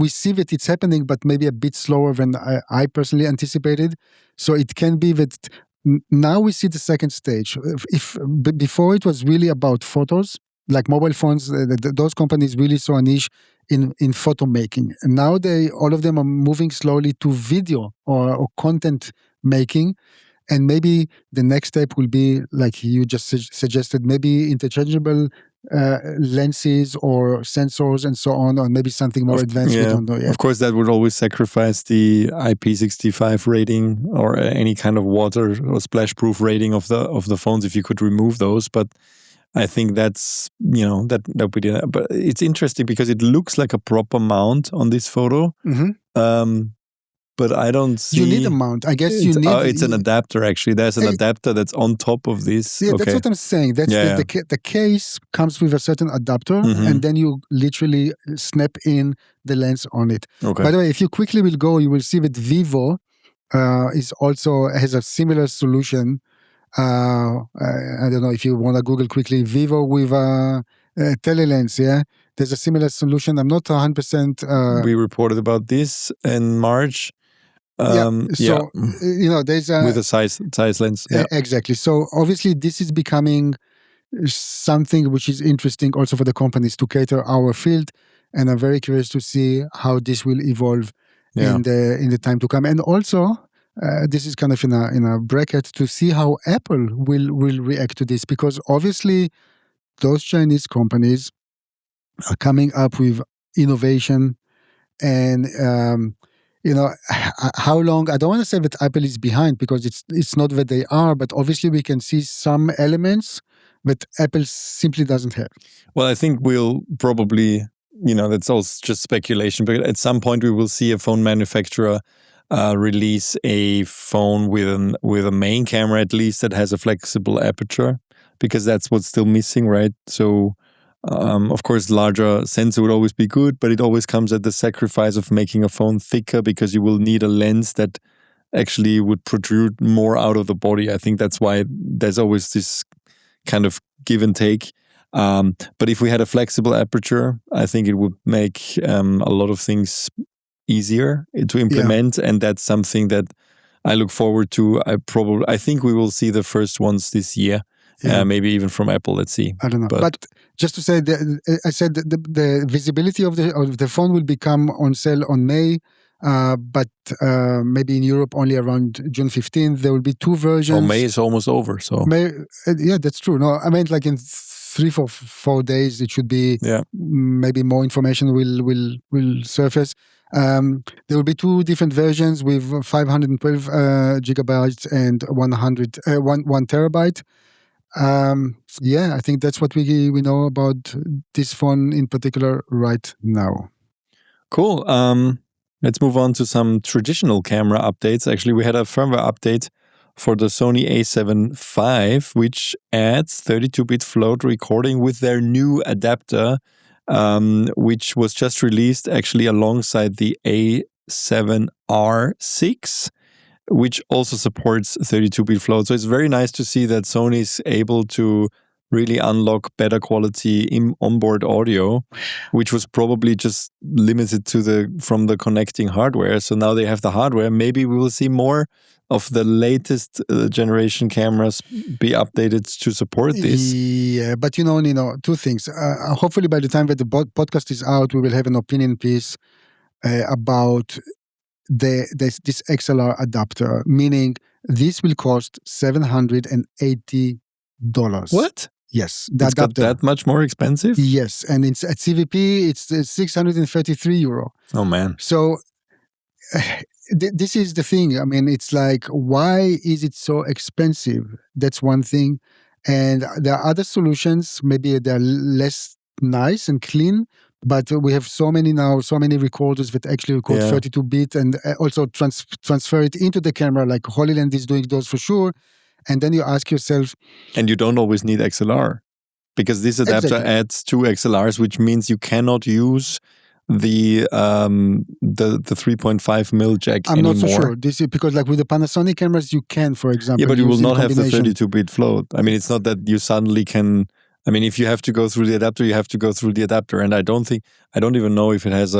see that it's happening, but maybe a bit slower than I personally anticipated. So it can be that now we see the second stage. Before it was really about photos, like mobile phones, those companies really saw a niche in photo making. And now all of them are moving slowly to video or content making. And maybe the next step will be, like you just suggested, maybe interchangeable lenses or sensors and so on, or maybe something more advanced. We don't know yet. Of course, that would always sacrifice the IP65 rating or any kind of water or splash-proof rating of the phones if you could remove those. But I think that's, that we did. But it's interesting because it looks like a proper mount on this photo. But I don't see. You need a mount. I guess you need. Oh, it's an adapter, actually. There's an adapter that's on top of this. Yeah, that's what I'm saying. That's the case comes with a certain adapter, and then you literally snap in the lens on it. Okay. By the way, if you quickly will go, you will see that Vivo has a similar solution. I don't know if you want to Google quickly Vivo with a telelens. Yeah, there's a similar solution. I'm not 100%. We reported about this in March. There's a with a size lens. Yeah, exactly. So obviously, this is becoming something which is interesting also for the companies to cater our field, and I'm very curious to see how this will evolve in the time to come. And also, this is kind of in a bracket to see how Apple will react to this, because obviously those Chinese companies are coming up with innovation, and how long, I don't want to say that Apple is behind, because it's not that they are, but obviously we can see some elements that Apple simply doesn't have. Well, I think we'll probably, that's all just speculation, but at some point we will see a phone manufacturer release a phone with a main camera, at least, that has a flexible aperture, because that's what's still missing, right? So of course, larger sensor would always be good, but it always comes at the sacrifice of making a phone thicker, because you will need a lens that actually would protrude more out of the body. I think that's why there's always this kind of give and take. But if we had a flexible aperture, I think it would make a lot of things easier to implement, and that's something that I look forward to. I think we will see the first ones this year. Maybe even from Apple. Let's see. I don't know, but just to say, I said the visibility of the phone will become on sale on May, but maybe in Europe only around June 15th. There will be two versions. May is almost over, so May. That's true. No, I mean, like in 3-4 days, it should be. Maybe more information will surface. There will be two different versions with 512 gigabytes and 1 terabyte. I think that's what we know about this phone in particular right now. Cool. Let's move on to some traditional camera updates. Actually, we had a firmware update for the Sony a7 IV, which adds 32-bit float recording with their new adapter, which was just released actually alongside the A7R6, which also supports 32-bit float. So it's very nice to see that Sony is able to really unlock better quality in onboard audio, which was probably just limited from the connecting hardware. So now they have the hardware. Maybe we will see more of the latest generation cameras be updated to support this? Yeah, but two things. Hopefully, by the time that the podcast is out, we will have an opinion piece about this XLR adapter, meaning this will cost $780. What? Yes, the It's got adapter. that much more expensive? Yes, and it's at CVP, it's 633 euro. Oh man. So this is the thing. I mean, it's like, why is it so expensive? That's one thing. And there are other solutions. Maybe they're less nice and clean, but we have so many recorders that actually record 32-bit and also transfer it into the camera, like HoloLens is doing those for sure. And then you ask yourself... And you don't always need XLR, because this adapter adds two XLRs, which means you cannot use the 3.5 mil jack I'm anymore. not so sure. This is because, like, with the Panasonic cameras, you can, for example. Yeah, but you will not have the 32-bit 32-bit float. I mean, it's not that you suddenly can... I mean, if you have to go through the adapter, you have to go through the adapter. And I don't even know if it has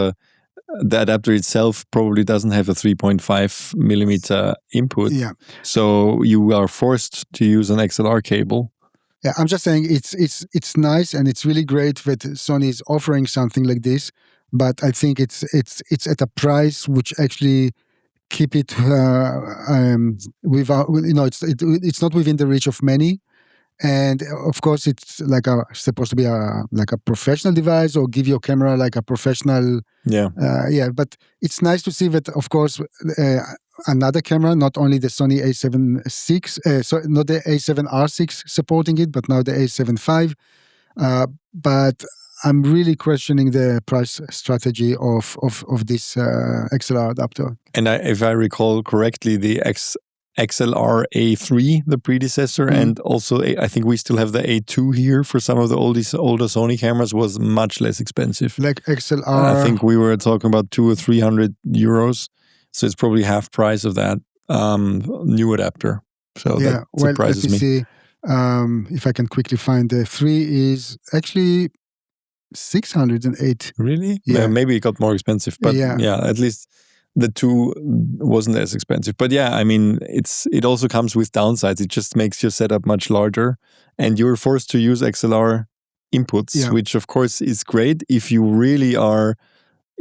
the adapter itself probably doesn't have a 3.5 millimeter input. Yeah. So you are forced to use an XLR cable. Yeah, I'm just saying it's nice and it's really great that Sony is offering something like this, but I think it's at a price which actually keep it without, it's not within the reach of many. And of course, it's like supposed to be like a professional device or give your camera like a professional. Yeah. But it's nice to see that, of course, another camera, not only the Sony A7 VI, not the A7R6 supporting it, but now the A7 V. But I'm really questioning the price strategy of this XLR adapter. And if I recall correctly, the XLR A3, the predecessor, and also I think we still have the A2 here for some of the older Sony cameras, was much less expensive. Like XLR, I think we were talking about 200 or 300 euros, so it's probably half price of that new adapter. So that surprises let me see if I can quickly find the 3 is actually 608. Really? Yeah, maybe it got more expensive, but at least the 2 wasn't as expensive. But yeah, I mean, it also comes with downsides. It just makes your setup much larger, and you're forced to use XLR inputs, which of course is great if you really are,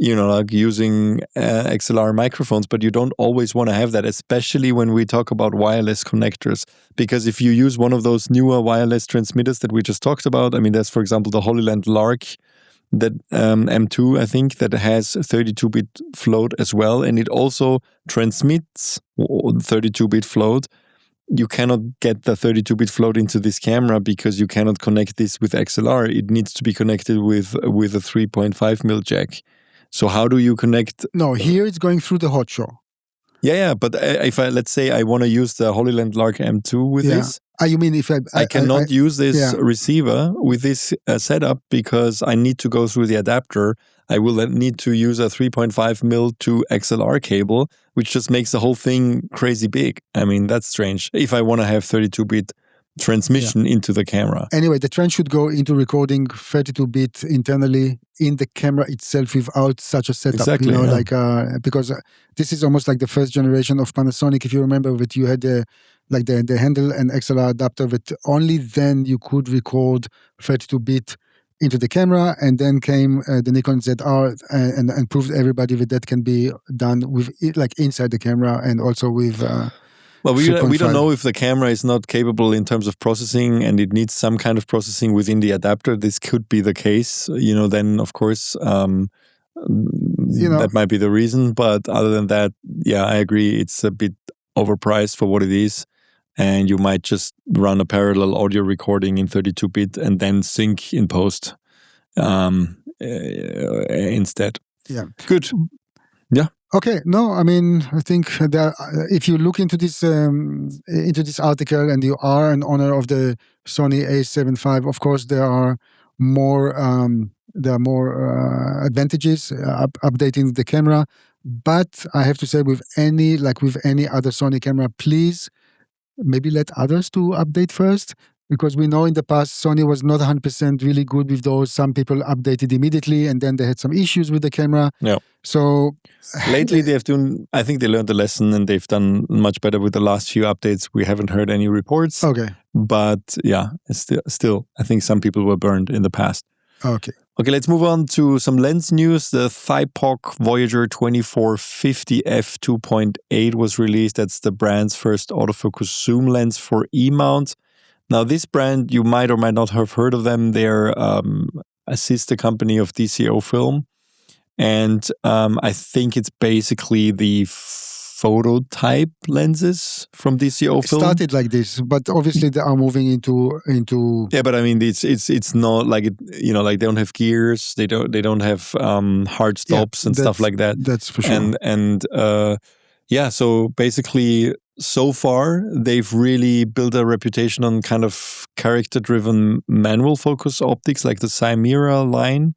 like using XLR microphones, but you don't always want to have that, especially when we talk about wireless connectors. Because if you use one of those newer wireless transmitters that we just talked about, I mean, there's, for example, the HoloLens Lark, that M2, I think, that has 32-bit float as well, and it also transmits 32-bit float. You cannot get the 32-bit float into this camera because you cannot connect this with XLR. It needs to be connected with a 3.5 mil jack. So how do you connect? No, here it's going through the hot show. Yeah, but if let's say I want to use the HoloLens Lark M2 with this, you mean if I cannot use this receiver with this setup because I need to go through the adapter. I will then need to use a 3.5 mil to XLR cable, which just makes the whole thing crazy big. I mean, that's strange. If I want to have 32-bit transmission into the camera. Anyway, the trend should go into recording 32-bit internally in the camera itself without such a setup. Exactly. Because this is almost like the first generation of Panasonic. If you remember that you had the handle and XLR adapter, that only then you could record 32-bit into the camera, and then came the Nikon ZR and proved everybody that can be done with inside the camera and also with. Well, we don't know if the camera is not capable in terms of processing and it needs some kind of processing within the adapter. This could be the case, then of course, that might be the reason. But other than that, I agree. It's a bit overpriced for what it is. And you might just run a parallel audio recording in 32-bit and then sync in post instead. Yeah. Good. Yeah. Okay. No, I mean, I think that if you look into this article and you are an owner of the Sony A7 V, of course there are more advantages updating the camera. But I have to say, with any other Sony camera, please maybe let others to update first. because we know in the past Sony was not 100% really good with those. Some people updated immediately and then they had some issues with the camera. Yeah. So lately I think they learned the lesson and they've done much better with the last few updates. We haven't heard any reports. Okay. But yeah, still, I think some people were burned in the past. Okay. Okay, let's move on to some lens news. The Thypoch Voyager 2450 f2.8 was released. That's the brand's first autofocus zoom lens for E-mount. Now, this brand, you might or might not have heard of them. They're a sister company of DCO Film. And I think it's basically the phototype lenses from DCO Film. It started like this, but obviously they are moving into. Yeah, but I mean, it's not like it. Like they don't have gears. They don't have hard stops and stuff like that. That's for sure. And so basically, so far they've really built a reputation on kind of character-driven manual focus optics, like the Chimera line,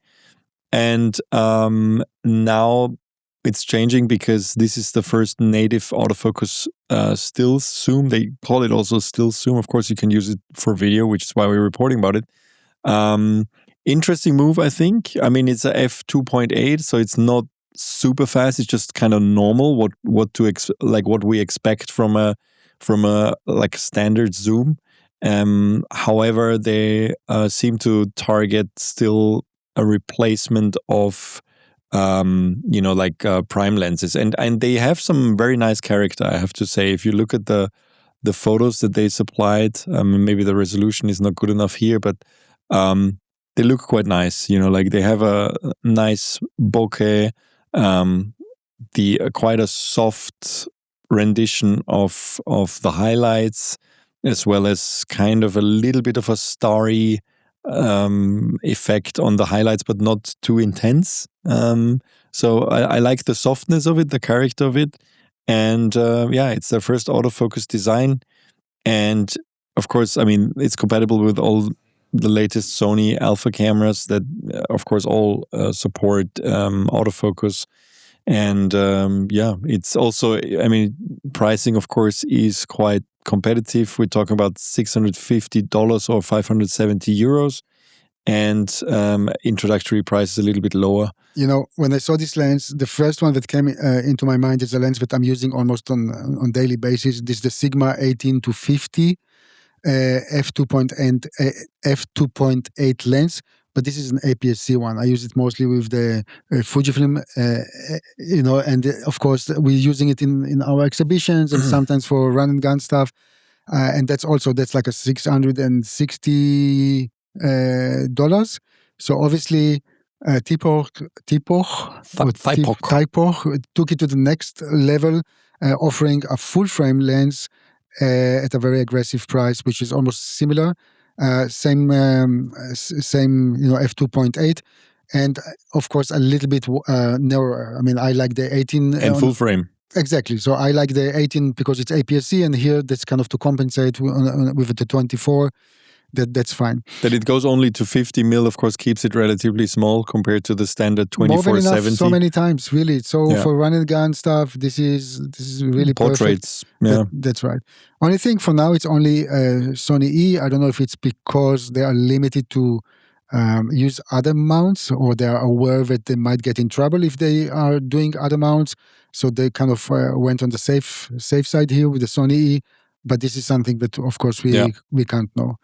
and now it's changing because this is the first native autofocus still zoom. They call it also still zoom. Of course, you can use it for video, which is why we're reporting about it. Interesting move, I think. I mean, it's a f2.8, so it's not super fast. It's just kind of normal. What we expect from a like standard zoom. However, they seem to target still a replacement of prime lenses, and they have some very nice character, I have to say. If you look at the photos that they supplied, maybe the resolution is not good enough here, but they look quite nice. Like they have a nice bokeh, quite a soft rendition of the highlights, as well as kind of a little bit of a starry effect on the highlights, but not too intense. So I like the softness of it, the character of it, and it's their first autofocus design. And of course, I mean, it's compatible with all the latest Sony alpha cameras that, of course, all support autofocus. And it's also, I mean, pricing, of course, is quite competitive. We're talking about $650 or 570 euros, and introductory price is a little bit lower. When I saw this lens, the first one that came into my mind is a lens that I'm using almost on daily basis. This is the Sigma 18-50 f2.8 lens. But this is an APS-C one. I use it mostly with the Fujifilm, and of course we're using it in our exhibitions and sometimes for run and gun stuff. And that's like a $660. So obviously, Thypoch took it to the next level, offering a full frame lens at a very aggressive price, which is almost similar. Same, f2.8, and of course a little bit narrower. I mean, I like the 18 and full frame. Exactly. So I like the 18 because it's APS-C, and here that's kind of to compensate with the 24. That's fine. That it goes only to 50 mil, of course, keeps it relatively small compared to the standard 24-70. More than enough, so many times, really. So for run and gun stuff, this is really portraits. Perfect. That's right. Only thing for now, it's only Sony E. I don't know if it's because they are limited to use other mounts, or they are aware that they might get in trouble if they are doing other mounts. So they kind of went on the safe side here with the Sony E. But this is something that, of course, we can't know.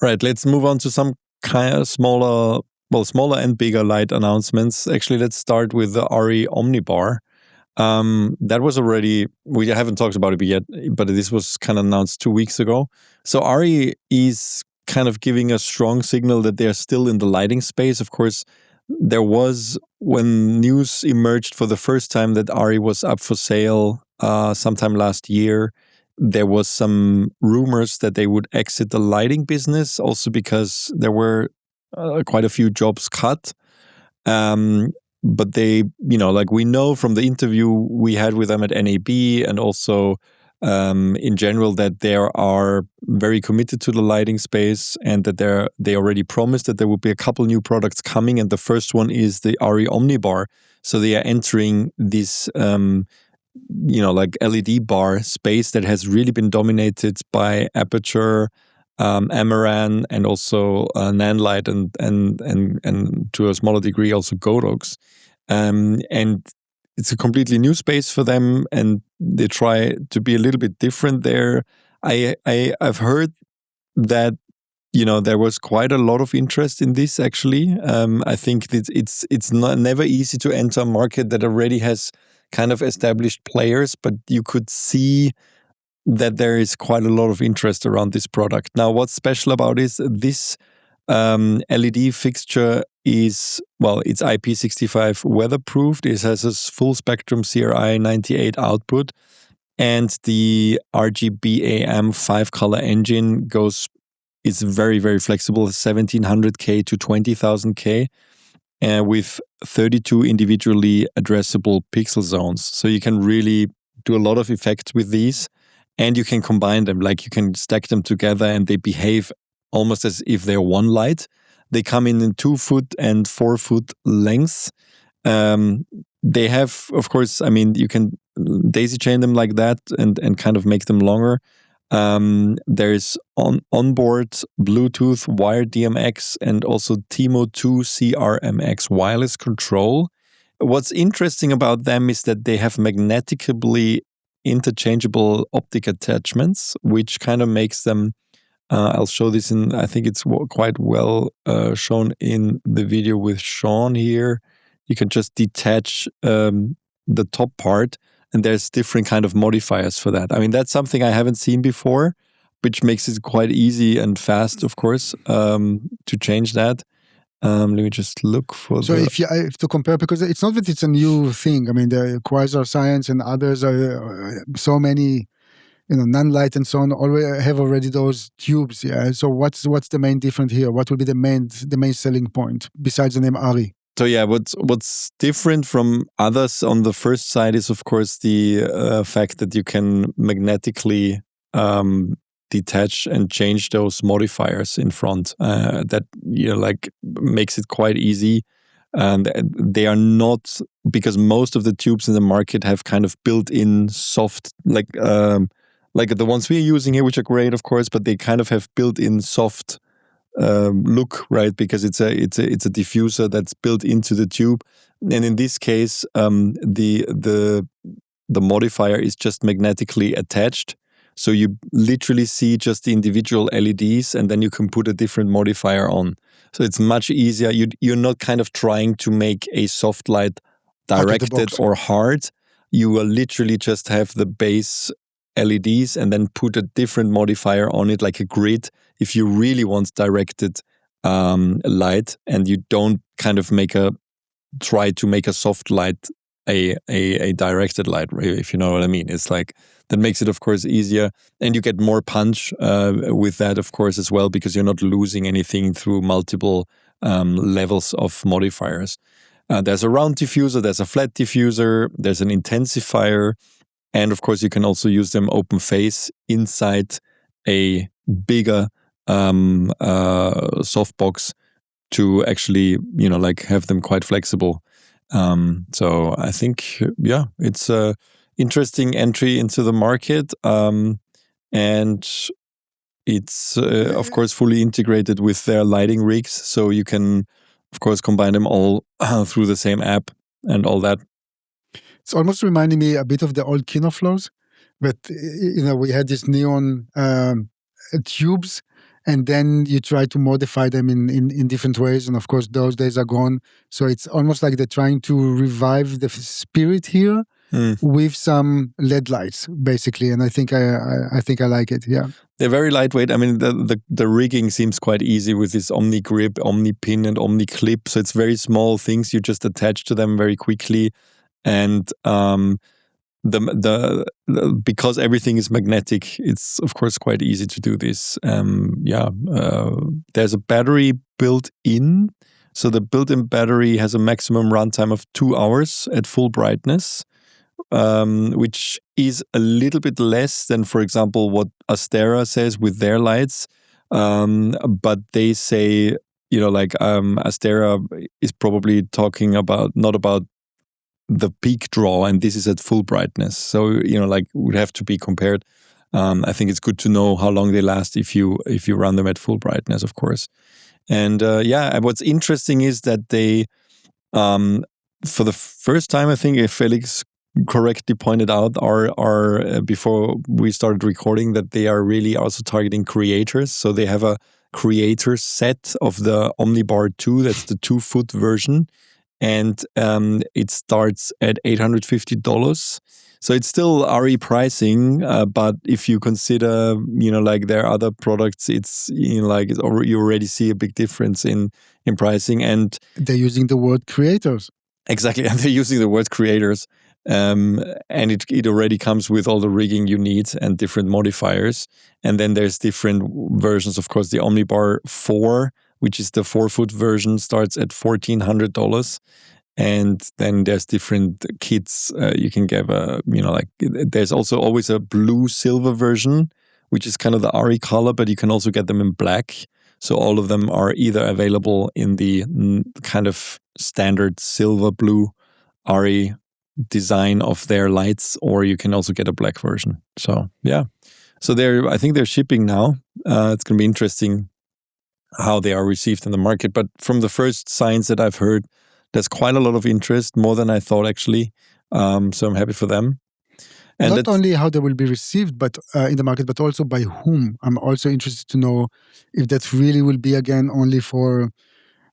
Right, let's move on to some kind of smaller and bigger light announcements. Actually, let's start with the ARRI Omnibar. That was already, we haven't talked about it yet, but this was kind of announced 2 weeks ago. So ARRI is kind of giving a strong signal that they're still in the lighting space. Of course, there was, when news emerged for the first time that ARRI was up for sale sometime last year, there was some rumors that they would exit the lighting business, also because there were quite a few jobs cut. But they, like we know from the interview we had with them at NAB, and also in general, that they are very committed to the lighting space, and that they already promised that there would be a couple new products coming, and the first one is the ARRI Omnibar. So they are entering this like LED bar space that has really been dominated by aperture Amaran, and also NANLUX, and to a smaller degree also Godox. And it's a completely new space for them, and they try to be a little bit different there. I've heard that there was quite a lot of interest in this actually. I think it's never easy to enter a market that already has kind of established players, but you could see that there is quite a lot of interest around this product. Now, what's special about this LED fixture is, it's IP65 weatherproofed. It has a full spectrum CRI 98 output, and the RGBAM 5-color engine is very, very flexible, 1700K to 20,000K, with 32 individually addressable pixel zones. So you can really do a lot of effects with these, and you can combine them. Like, you can stack them together and they behave almost as if they're one light. They come in 2-foot and 4-foot lengths. They have, of course, you can daisy chain them like that and kind of make them longer. There's onboard Bluetooth, wired DMX, and also TIMO 2 CRMX wireless control. What's interesting about them is that they have magnetically interchangeable optic attachments, which kind of makes them, I'll show this I think it's quite well shown in the video with Sean here. You can just detach the top part, and there's different kind of modifiers for that. That's something I haven't seen before, which makes it quite easy and fast, of course, to change that. Let me just look for if you have to compare, because it's not that it's a new thing. The Quasar Science and others are so many, NANLUX and so on have already those tubes. Yeah. So what's the main difference here? What will be the main selling point besides the name ARRI? So what's different from others on the first side is, of course, the fact that you can magnetically detach and change those modifiers in front. That makes it quite easy. And they are not, because most of the tubes in the market have kind of built-in soft, like the ones we're using here, which are great, of course, but they kind of have built-in soft look, right? Because it's a diffuser that's built into the tube, and in this case, the modifier is just magnetically attached. So you literally see just the individual LEDs, and then you can put a different modifier on. So it's much easier. You're not kind of trying to make a soft light directed or hard. You will literally just have the base LEDs and then put a different modifier on it, like a grid, if you really want directed light, and you don't kind of try to make a soft light a directed light, if you know what I mean. It's like, that makes it, of course, easier, and you get more punch with that, of course, as well, because you're not losing anything through multiple levels of modifiers. There's a round diffuser, there's a flat diffuser, there's an intensifier, and of course, you can also use them open face inside a bigger softbox to actually, have them quite flexible. So I think, it's a interesting entry into the market, and it's of course fully integrated with their lighting rigs, so you can, of course, combine them all through the same app and all that. It's almost reminding me a bit of the old Kinoflows, but we had these neon tubes, and then you try to modify them in different ways, and of course those days are gone. So it's almost like they're trying to revive the spirit here with some LED lights, basically, and I think I like it. Yeah, they're very lightweight. The rigging seems quite easy with this Omni Grip, Omni Pin, and Omni Clip. So it's very small things you just attach to them very quickly. And because everything is magnetic, it's of course quite easy to do this. There's a battery built in, so the built-in battery has a maximum runtime of 2 hours at full brightness, which is a little bit less than, for example, what Astera says with their lights. But they say, Astera is probably talking not about the peak draw, and this is at full brightness. So, would have to be compared. I think it's good to know how long they last if you run them at full brightness, of course. And what's interesting is that they, for the first time, I think, if Felix correctly pointed out, are before we started recording, that they are really also targeting creators. So they have a creator set of the Omnibar 2. That's the 2-foot version, and it starts at $850. So it's still ARRI pricing, but if you consider, like their other products, it's you already see a big difference in pricing. And they're using the word creators. Exactly, and they're using the word creators, and it already comes with all the rigging you need and different modifiers. And then there's different versions. Of course, the Omnibar 4, which is the 4-foot version, starts at $1,400. And then there's different kits you can get. There's also always a blue-silver version, which is kind of the ARRI color, but you can also get them in black. So all of them are either available in the kind of standard silver-blue ARRI design of their lights, or you can also get a black version. So yeah, so I think they're shipping now. It's going to be interesting how they are received in the market. But from the first signs that I've heard, there's quite a lot of interest, more than I thought, actually. So I'm happy for them. And not only how they will be received but in the market, but also by whom. I'm also interested to know if that really will be, again, only for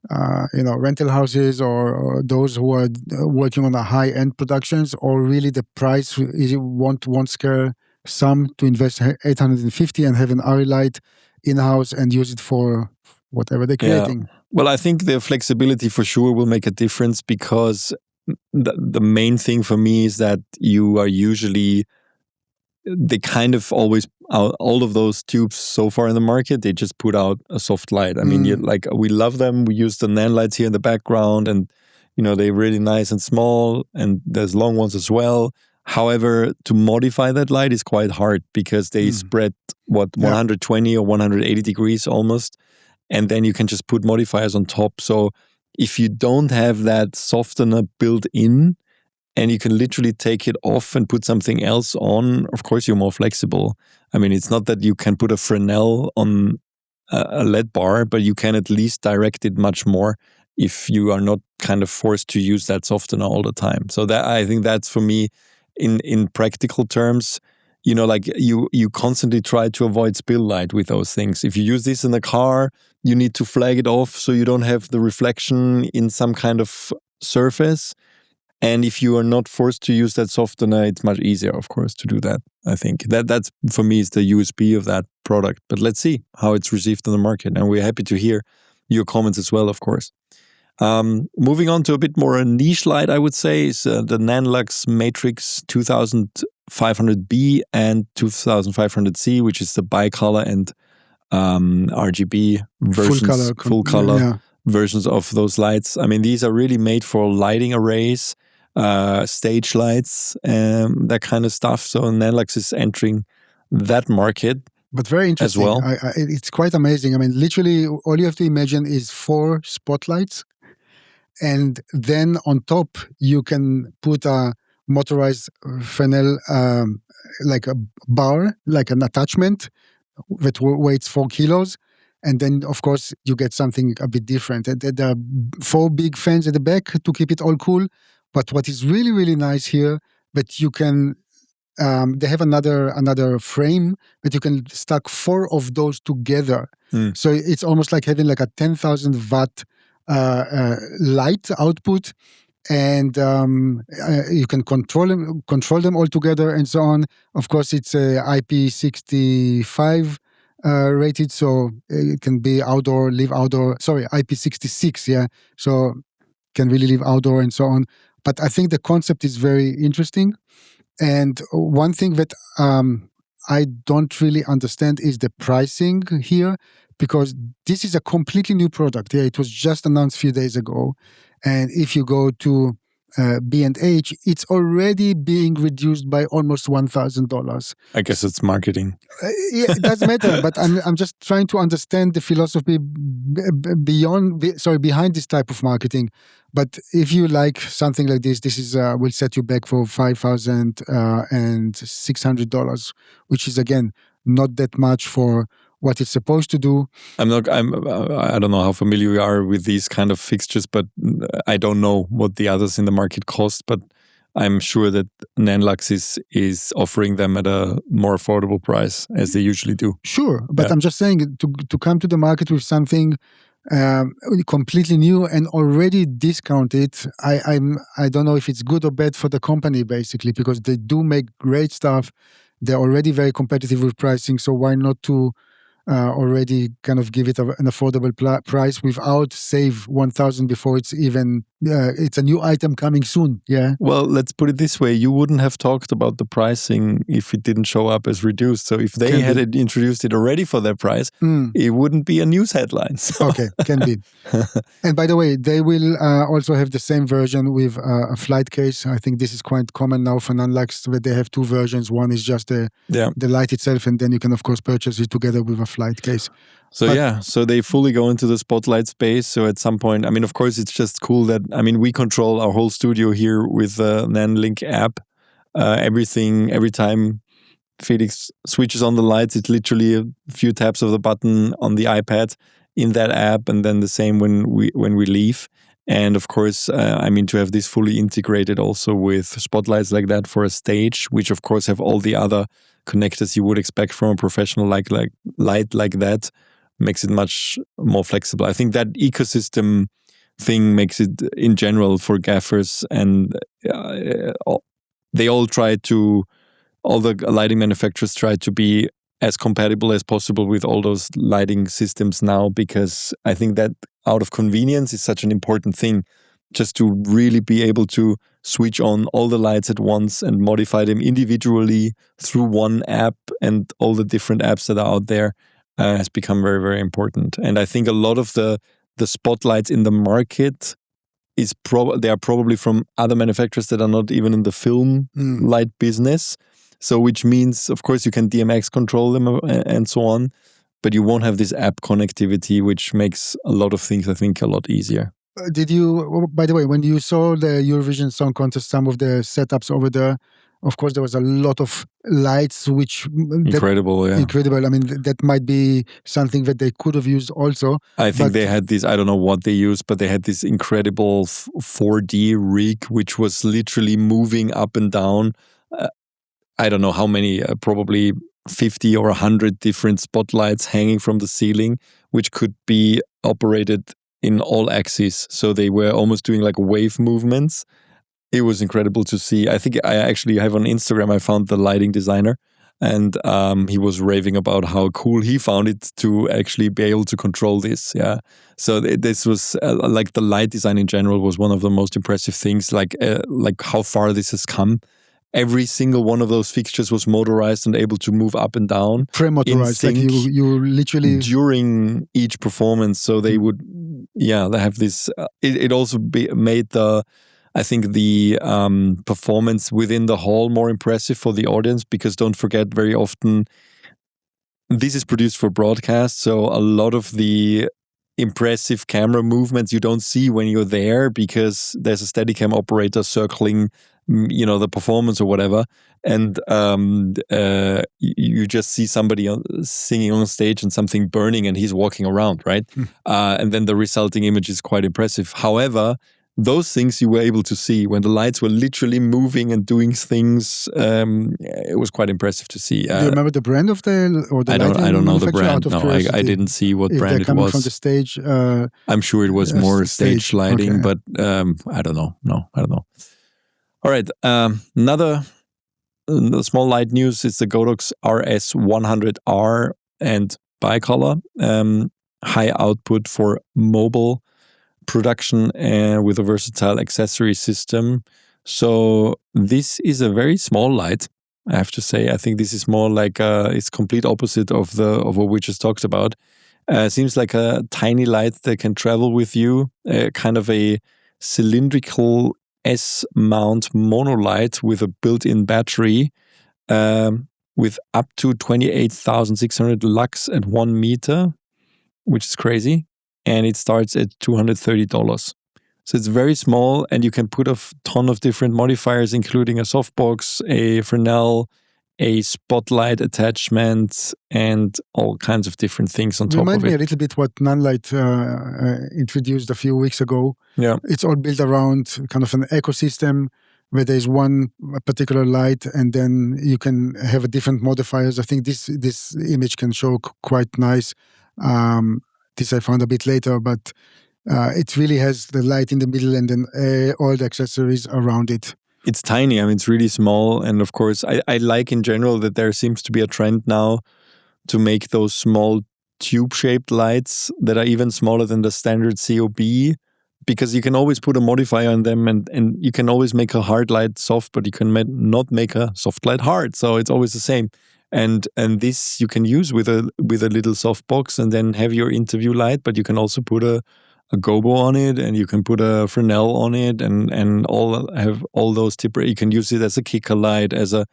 rental houses or those who are working on the high-end productions, or really the price won't scare some to invest $850 and have an ARRI light in-house and use it for whatever they're creating. Yeah. Well, I think the flexibility for sure will make a difference, because the main thing for me is that you are usually, they kind of always, all of those tubes so far in the market, they just put out a soft light. I mean, we love them. We use the NAND lights here in the background, and they're really nice and small, and there's long ones as well. However, to modify that light is quite hard, because they spread 120 or 180 degrees almost. And then you can just put modifiers on top. So if you don't have that softener built in, and you can literally take it off and put something else on, of course you're more flexible. I mean, it's not that you can put a Fresnel on a LED bar, but you can at least direct it much more if you are not kind of forced to use that softener all the time. So that, I think that's, for me, in practical terms, you constantly try to avoid spill light with those things. If you use this in a car, you need to flag it off so you don't have the reflection in some kind of surface. And if you are not forced to use that softener, it's much easier, of course, to do that. I think that's, for me, is the USP of that product. But let's see how it's received in the market. And we're happy to hear your comments as well, of course. Moving on to a bit more a niche light, I would say, is the NANLUX Matrix 2500B and 2500C, which is the bicolor and RGB versions, full color versions of those lights. I mean, these are really made for lighting arrays, stage lights, that kind of stuff. So NANLUX is entering that market. But very interesting as well. It's quite amazing. I mean, literally, all you have to imagine is 4 spotlights. And then on top, you can put a motorized Fresnel, like a bar, like an attachment that weighs 4 kilos. And then, of course, you get something a bit different. There are 4 big fans at the back to keep it all cool. But what is really, really nice here, that you can, they have another frame that you can stack 4 of those together. So it's almost like having like a 10,000 watt light output, and you can control them all together and so on. Of course, it's IP65 rated, so it can be outdoor, live outdoor. Sorry, IP66, yeah. So can really live outdoor and so on. But I think the concept is very interesting. And one thing that I don't really understand is the pricing here, because this is a completely new product. Yeah, it was just announced a few days ago. And if you go to B&H, it's already being reduced by almost $1,000. I guess it's marketing. Yeah, it doesn't matter, but I'm just trying to understand the philosophy behind this type of marketing. But if you like something like this is will set you back for $5,600, which is again not that much for what it's supposed to do. I don't know how familiar you are with these kind of fixtures, but I don't know what the others in the market cost. But I'm sure that NANLUX is offering them at a more affordable price, as they usually do. Sure, but I'm just saying to come to the market with something completely new and already discounted, I don't know if it's good or bad for the company, basically, because they do make great stuff. They're already very competitive with pricing, so why not to already kind of give it an affordable price without save 1,000 before it's even it's a new item coming soon. Yeah. Well, let's put it this way: you wouldn't have talked about the pricing if it didn't show up as reduced. So if they had introduced it already for that price, it wouldn't be a news headline. So. Okay, can be. And by the way, they will also have the same version with a flight case. I think this is quite common now for NANLUX, where they have two versions. One is just the light itself, and then you can of course purchase it together with a flight case. So so they fully go into the spotlight space. So at some point, I mean, of course, it's just cool that, I mean, we control our whole studio here with the NanLink app. Everything, every time Felix switches on the lights, it's literally a few taps of the button on the iPad in that app, and then the same when we leave. And of course, I mean, to have this fully integrated also with spotlights like that for a stage, which of course have all the other connectors you would expect from a professional light like that, makes it much more flexible. I think that ecosystem thing makes it, in general, for gaffers, and they all the lighting manufacturers try to be as compatible as possible with all those lighting systems now, because I think that out of convenience is such an important thing, just to really be able to switch on all the lights at once and modify them individually through one app, and all the different apps that are out there has become very, very important. And I think a lot of the spotlights in the market they are probably from other manufacturers that are not even in the film light business. So which means, of course, you can DMX control them and so on, but you won't have this app connectivity, which makes a lot of things, I think, a lot easier. Did you, by the way, when you saw the Eurovision Song Contest, some of the setups over there, of course, there was a lot of lights, which... Incredible. I mean, that might be something that they could have used also. I think they had this, I don't know what they used, but they had this incredible 4D rig, which was literally moving up and down. I don't know how many, probably 50 or 100 different spotlights hanging from the ceiling, which could be operated in all axes. So they were almost doing like wave movements. It was incredible to see. I think I actually have on Instagram, I found the lighting designer, and he was raving about how cool he found it to actually be able to control this. Yeah. So this was like the light design in general was one of the most impressive things, like how far this has come. Every single one of those fixtures was motorized and able to move up and down. Pre-motorized, like you literally... During each performance. So they would, they have this... It also made I think the performance within the hall more impressive for the audience, because don't forget, very often this is produced for broadcast. So a lot of the impressive camera movements you don't see when you're there, because there's a Steadicam operator circling the performance or whatever, and you just see somebody singing on stage and something burning and he's walking around, right? And then the resulting image is quite impressive. However, those things you were able to see when the lights were literally moving and doing things, it was quite impressive to see. Do you remember the brand of the I don't know the brand. No, I didn't see what brand it was. From the stage, I'm sure it was more stage lighting, but I don't know. No, I don't know. All right, another small light news is the Godox RS100R and bicolor, high output for mobile production with a versatile accessory system. So this is a very small light, I have to say. I think this is more like it's complete opposite of what we just talked about. Seems like a tiny light that can travel with you, kind of a cylindrical S-mount monolight with a built-in battery with up to 28,600 lux at 1 meter, which is crazy. And it starts at $230. So it's very small, and you can put a ton of different modifiers, including a softbox, a Fresnel, a spotlight attachment, and all kinds of different things on top of it. Remind me a little bit what NANLUX introduced a few weeks ago. Yeah. It's all built around kind of an ecosystem where there's one particular light, and then you can have a different modifiers. I think this image can show quite nice. This I found a bit later, but it really has the light in the middle and then all the accessories around it. It's tiny. I mean, it's really small. And of course, I like in general that there seems to be a trend now to make those small tube-shaped lights that are even smaller than the standard COB, because you can always put a modifier on them, and you can always make a hard light soft, but you can not make a soft light hard. So it's always the same. And this you can use with a little softbox and then have your interview light, but you can also put a gobo on it, and you can put a Fresnel on it, and have all those tipper. You can use it as a kicker light, as a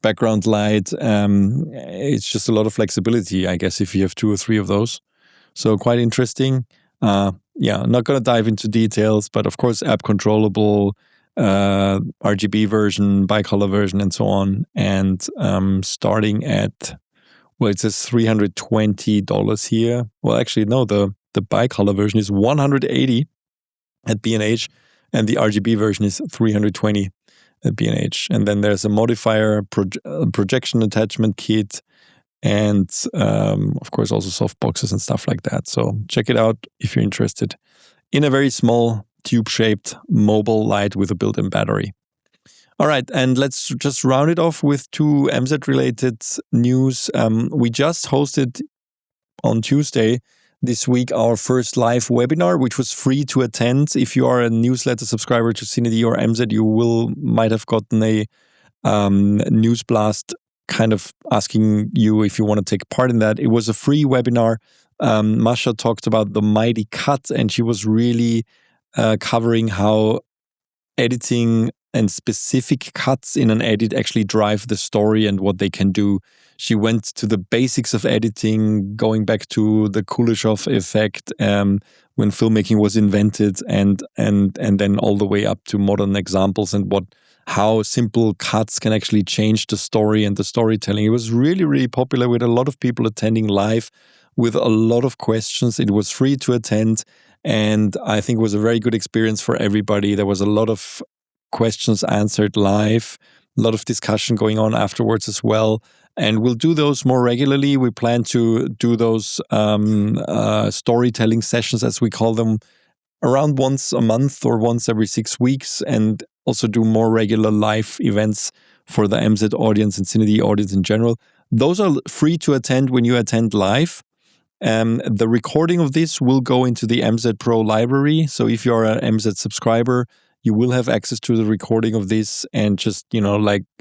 background light. It's just a lot of flexibility, I guess, if you have 2 or 3 of those. So quite interesting. Not going to dive into details, but of course app controllable, RGB version, bicolor version, and so on. And starting at, well, it says $320 here. Well, actually, no, the bicolor version is $180 at B&H, and the RGB version is $320 at B&H. And then there's a modifier, projection attachment kit, and of course also soft boxes and stuff like that. So check it out if you're interested in a very small tube-shaped mobile light with a built-in battery. All right, and let's just round it off with 2 MZ-related news. We just hosted on Tuesday this week our first live webinar, which was free to attend. If you are a newsletter subscriber to CineD or MZ, you might have gotten a news blast kind of asking you if you want to take part in that. It was a free webinar. Masha talked about the mighty cut, and she was really covering how editing and specific cuts in an edit actually drive the story and what they can do. She went to the basics of editing, going back to the Kuleshov effect when filmmaking was invented, and then all the way up to modern examples and how simple cuts can actually change the story and the storytelling. It was really, really popular with a lot of people attending live with a lot of questions. It was free to attend, and I think it was a very good experience for everybody. There was a lot of questions answered live, a lot of discussion going on afterwards as well. And we'll do those more regularly. We plan to do those storytelling sessions, as we call them, around once a month or once every 6 weeks, and also do more regular live events for the MZ audience and CineD audience in general. Those are free to attend when you attend live. The recording of this will go into the MZ Pro library. So if you're an MZ subscriber, you will have access to the recording of this and just,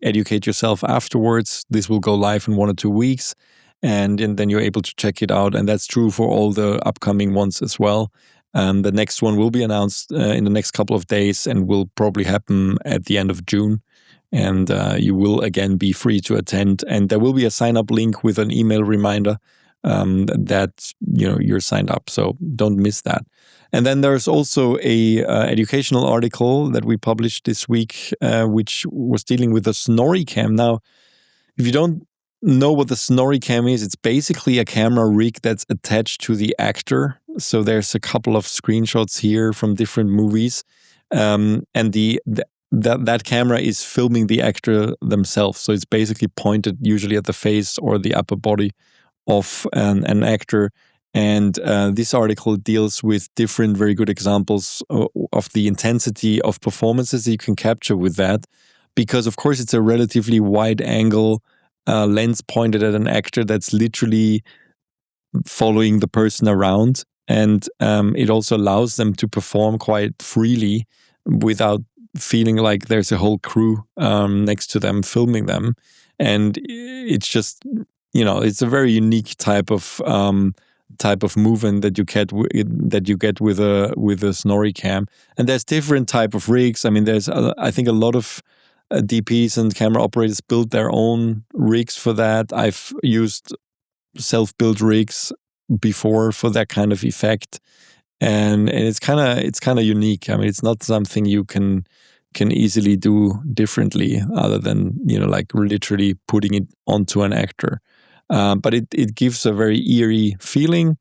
educate yourself afterwards. This will go live in 1 or 2 weeks, and then you're able to check it out. And that's true for all the upcoming ones as well. The next one will be announced in the next couple of days and will probably happen at the end of June. And you will again be free to attend. And there will be a sign-up link with an email reminder that you're signed up. So don't miss that. And then there's also a educational article that we published this week, which was dealing with the SnorriCam. Now, if you don't know what the SnorriCam is, it's basically a camera rig that's attached to the actor. So there's a couple of screenshots here from different movies, and that camera is filming the actor themselves. So it's basically pointed usually at the face or the upper body of an actor. And this article deals with different very good examples of the intensity of performances that you can capture with that. Because, of course, it's a relatively wide angle lens pointed at an actor that's literally following the person around. And it also allows them to perform quite freely without feeling like there's a whole crew next to them filming them. And it's just, it's a very unique type of type of movement that you get with a SnorriCam. And there's different type of rigs. I mean, there's I think a lot of DPs and camera operators build their own rigs for that. I've used self-built rigs before for that kind of effect, and it's kind of unique. I mean, it's not something you can easily do differently, other than like literally putting it onto an actor. But it gives a very eerie feeling.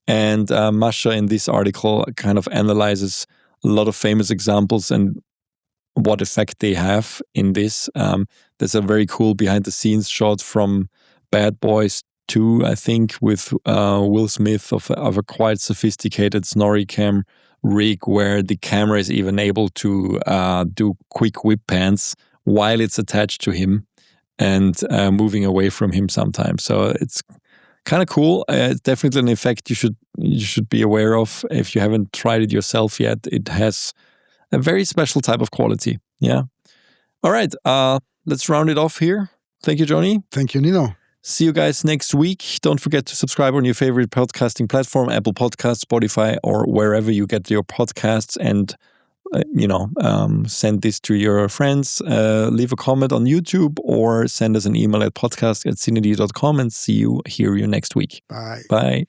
And Masha in this article kind of analyzes a lot of famous examples and what effect they have in this. There's a very cool behind-the-scenes shot from Bad Boys 2, I think, with Will Smith of a quite sophisticated SnorriCam rig where the camera is even able to do quick whip pans while it's attached to him and moving away from him sometimes. So it's kind of cool. It's definitely an effect you should be aware of if you haven't tried it yourself yet. It has a very special type of quality. Yeah. All right. Let's round it off here. Thank you, Johnny. Thank you, Nino. See you guys next week. Don't forget to subscribe on your favorite podcasting platform, Apple Podcasts, Spotify, or wherever you get your podcasts. And, send this to your friends. Leave a comment on YouTube or send us an email at podcast@cined.com, and hear you next week. Bye. Bye.